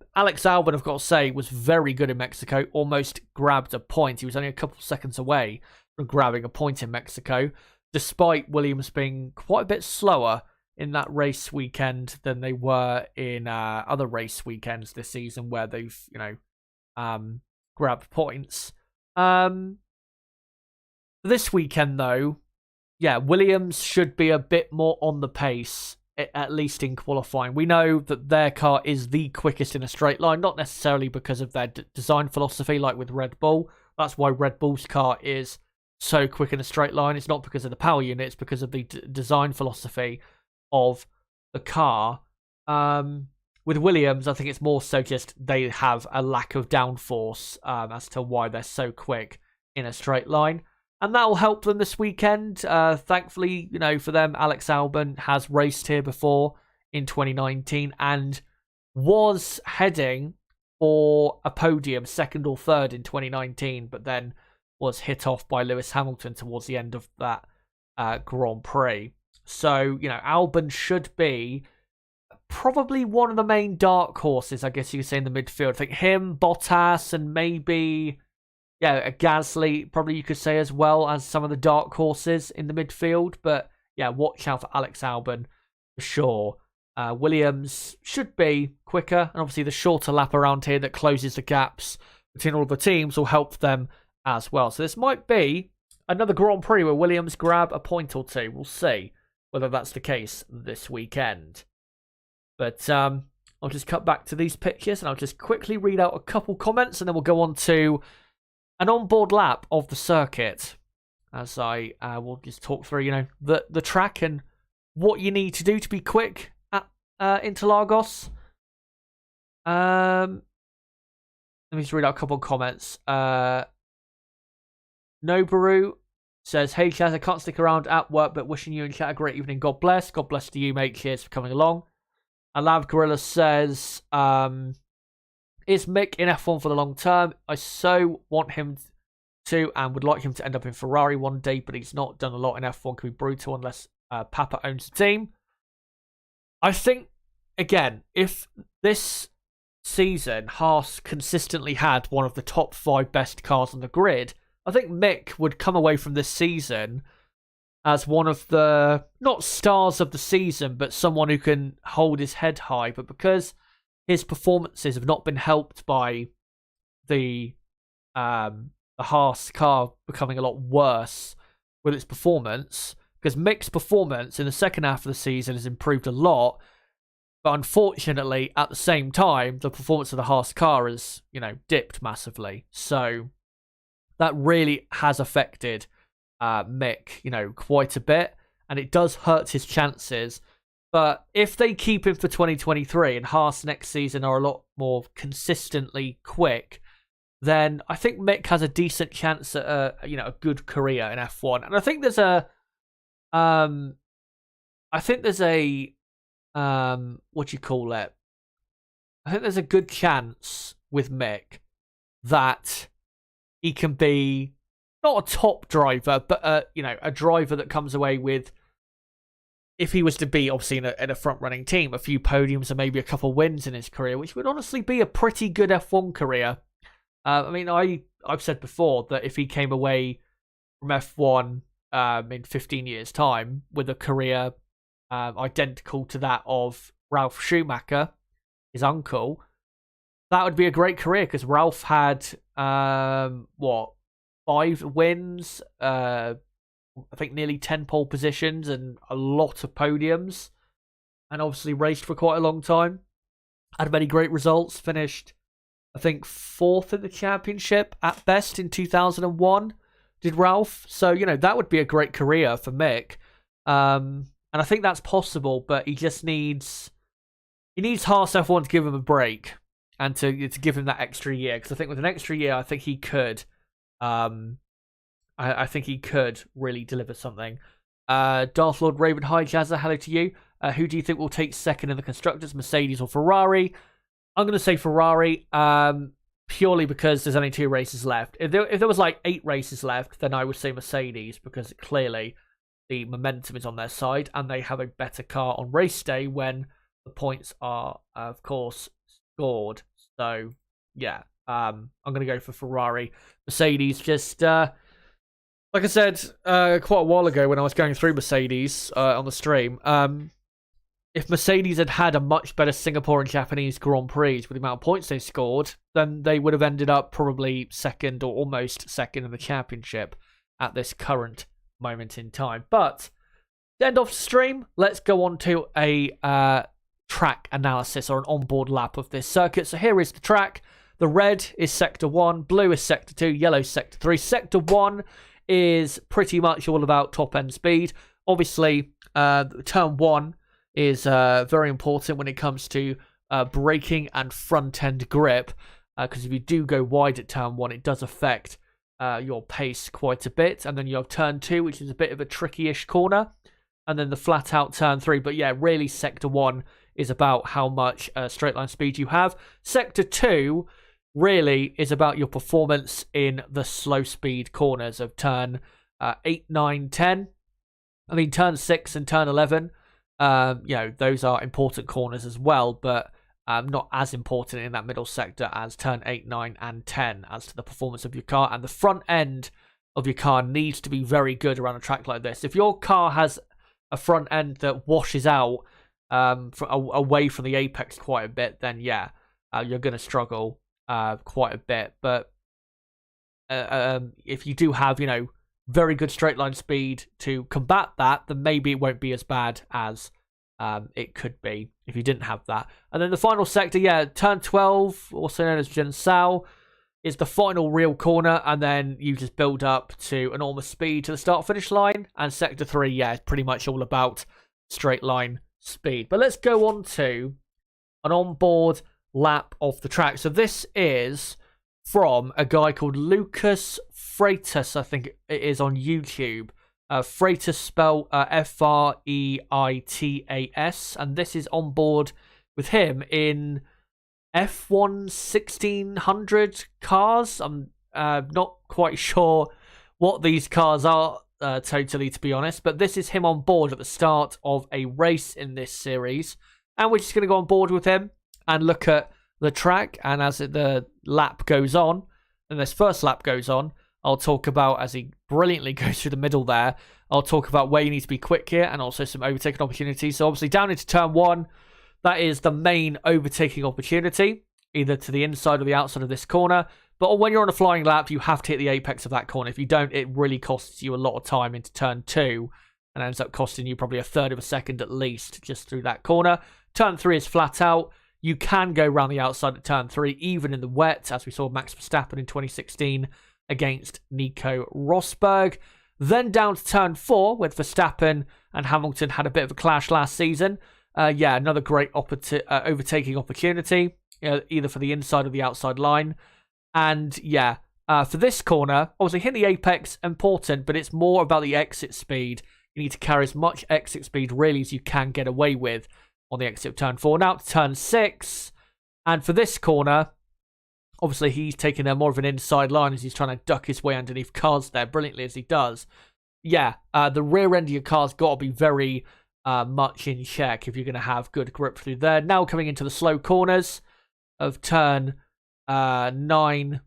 Albon, I've got to say, was very good in Mexico. Almost grabbed a point. He was only a couple seconds away from grabbing a point in Mexico, despite Williams being quite a bit slower in that race weekend than they were in other race weekends this season where they've, grabbed points. This weekend, though, yeah, Williams should be a bit more on the pace, at least in qualifying. We know that their car is the quickest in a straight line, not necessarily because of their design philosophy like with Red Bull. That's why Red Bull's car is so quick in a straight line. It's not because of the power unit, it's because of the design philosophy of the car. With Williams, I think it's more so just they have a lack of downforce as to why they're so quick in a straight line. And that will help them this weekend. Thankfully, for them, Alex Albon has raced here before in 2019 and was heading for a podium, second or third in 2019, but then was hit off by Lewis Hamilton towards the end of that Grand Prix. So, Albon should be probably one of the main dark horses, I guess you could say, in the midfield. I think him, Bottas, and maybe, a Gasly, probably you could say, as well as some of the dark horses in the midfield. But, watch out for Alex Albon for sure. Williams should be quicker, and obviously the shorter lap around here that closes the gaps between all the teams will help them as well. So this might be another Grand Prix where Williams grab a point or two. We'll see whether that's the case this weekend. But I'll just cut back to these pictures and I'll just quickly read out a couple comments and then we'll go on to an onboard lap of the circuit as I will just talk through, the track and what you need to do to be quick at Interlagos. Let me just read out a couple of comments. Noboru says, "Hey, Chaz, I can't stick around at work, but wishing you and chat a great evening. God bless. God bless to you, mate. Cheers for coming along." And Lav Gorilla says, "Is Mick in F1 for the long term? I so want him to and would like him to end up in Ferrari one day, but he's not done a lot in F1. Can be brutal unless Papa owns the team." I think, again, if this season Haas consistently had one of the top 5 best cars on the grid, I think Mick would come away from this season as one of the, not stars of the season, but someone who can hold his head high. But because his performances have not been helped by the Haas car becoming a lot worse with its performance, because Mick's performance in the second half of the season has improved a lot, but unfortunately, at the same time, the performance of the Haas car has, dipped massively. So that really has affected Mick, quite a bit, and it does hurt his chances. But if they keep him for 2023 and Haas next season are a lot more consistently quick, then I think Mick has a decent chance at a good career in F1. And I think there's a what do you call it? I think there's a good chance with Mick that he can be not a top driver, but a driver that comes away with, if he was to be obviously in a front running team, a few podiums and maybe a couple wins in his career, which would honestly be a pretty good F1 career. I've said before that if he came away from F1 in 15 years' time with a career identical to that of Ralf Schumacher, his uncle, that would be a great career, because Ralph had 5 wins, I think nearly 10 pole positions and a lot of podiums, and obviously raced for quite a long time. Had many great results, finished I think 4th in the championship at best in 2001, did Ralph. So, that would be a great career for Mick. And I think that's possible, but he just needs Haas F1 to give him a break and to give him that extra year. Because I think with an extra year, I think he could. I think he could really deliver something. Darth Lord Raven, hi Jazza, hello to you. Who do you think will take second in the constructors, Mercedes or Ferrari? I'm going to say Ferrari, purely because there's only 2 races left. If there was like 8 races left, then I would say Mercedes, because clearly the momentum is on their side and they have a better car on race day when the points are, of course, scored. So, yeah, I'm going to go for Ferrari. Mercedes, just like I said quite a while ago when I was going through Mercedes on the stream, if Mercedes had had a much better Singapore and Japanese Grand Prix with the amount of points they scored, then they would have ended up probably second or almost second in the championship at this current moment in time. But to end off the stream, let's go on to a track analysis or an onboard lap of this circuit. So here is the track. The red is Sector 1, blue is Sector 2, yellow is Sector 3. Sector 1 is pretty much all about top-end speed. Obviously, Turn 1 is very important when it comes to braking and front-end grip, because if you do go wide at Turn 1, it does affect your pace quite a bit. And then you have Turn 2, which is a bit of a tricky-ish corner, and then the flat-out Turn 3. But yeah, really, Sector 1 is about how much straight-line speed you have. Sector 2 really is about your performance in the slow-speed corners of Turn 8, 9, 10. I mean, Turn 6 and Turn 11, those are important corners as well, but not as important in that middle sector as Turn 8, 9, and 10 as to the performance of your car. And the front end of your car needs to be very good around a track like this. If your car has a front end that washes out away from the apex quite a bit, then yeah, you're going to struggle quite a bit. But if you do have, very good straight line speed to combat that, then maybe it won't be as bad as it could be if you didn't have that. And then the final sector, Turn 12, also known as Jinsao, is the final real corner, and then you just build up to enormous speed to the start-finish line. And Sector 3, is pretty much all about straight line speed. But let's go on to an onboard lap of the track. So this is from a guy called Lucas Freitas, I think it is, on YouTube. Freitas spelled Freitas, and this is on board with him in F1 1600 cars. I'm not quite sure what these cars are totally, to be honest, but this is him on board at the start of a race in this series, and we're just going to go on board with him and look at the track. And as the lap goes on, and this first lap goes on, I'll talk about, as he brilliantly goes through the middle there, I'll talk about where you need to be quick here and also some overtaking opportunities. So obviously down into Turn 1, that is the main overtaking opportunity, either to the inside or the outside of this corner. But when you're on a flying lap, you have to hit the apex of that corner. If you don't, it really costs you a lot of time into Turn 2 and ends up costing you probably a third of a second at least just through that corner. Turn 3 is flat out. You can go around the outside at Turn 3, even in the wet, as we saw Max Verstappen in 2016 against Nico Rosberg. Then down to Turn 4, with Verstappen and Hamilton had a bit of a clash last season. Another great overtaking opportunity, either for the inside or the outside line. And for this corner, obviously hit the apex, important, but it's more about the exit speed. You need to carry as much exit speed really as you can get away with on the exit of Turn 4. Now to Turn 6, and for this corner, obviously he's taking more of an inside line as he's trying to duck his way underneath cars there, brilliantly as he does. The rear end of your car's got to be very much in check if you're going to have good grip through there. Now coming into the slow corners of Turn 9,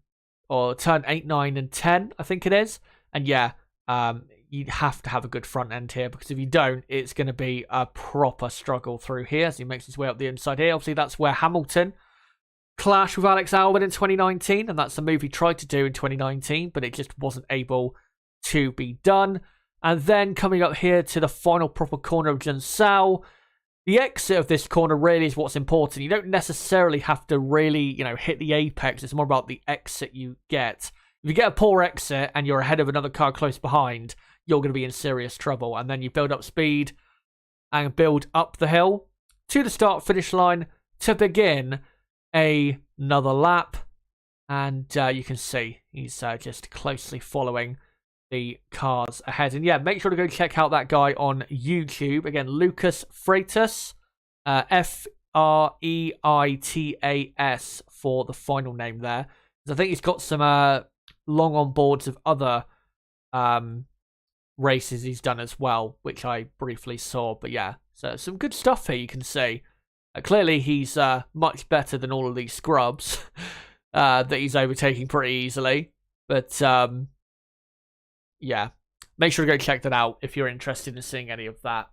or Turn 8, 9, and 10, I think it is. And you have to have a good front end here, because if you don't, it's going to be a proper struggle through here as he makes his way up the inside here. Obviously, that's where Hamilton clashed with Alex Albon in 2019, and that's the move he tried to do in 2019, but it just wasn't able to be done. And then coming up here to the final proper corner of Jinsao, the exit of this corner really is what's important. You don't necessarily have to really, hit the apex. It's more about the exit you get. If you get a poor exit and you're ahead of another car close behind, you're going to be in serious trouble. And then you build up speed and build up the hill to the start-finish line to begin another lap. And you can see he's just closely following the cars ahead. And yeah, make sure to go check out that guy on YouTube. Again, Lucas Freitas, Freitas for the final name there. I think he's got some long on boards of other races he's done as well, which I briefly saw. But yeah, so some good stuff here, you can see. Clearly, he's much better than all of these scrubs that he's overtaking pretty easily. But yeah, make sure to go check that out if you're interested in seeing any of that.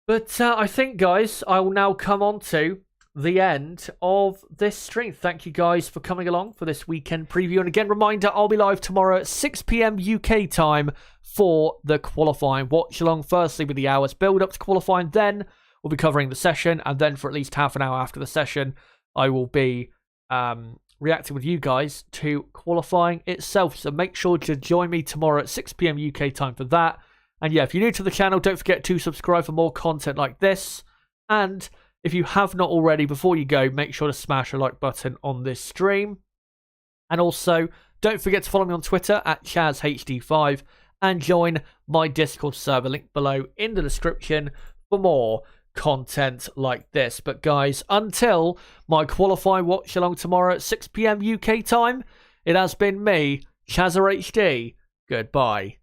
But I think, guys, I will now come on to the end of this stream. Thank you guys for coming along for this weekend preview. And again, reminder, I'll be live tomorrow at 6 p.m. UK time for the qualifying watch along. Firstly, with the hours build up to qualifying, then we'll be covering the session. And then for at least half an hour after the session, I will be reacting with you guys to qualifying itself. So make sure to join me tomorrow at 6 p.m. UK time for that. And yeah, if you're new to the channel, don't forget to subscribe for more content like this. And if you have not already, before you go, make sure to smash a like button on this stream. And also, don't forget to follow me on Twitter at ChazHD5 and join my Discord server, link below in the description for more content like this. But guys, until my qualifying watch along tomorrow at 6 p.m. UK time, it has been me, ChazHD. Goodbye.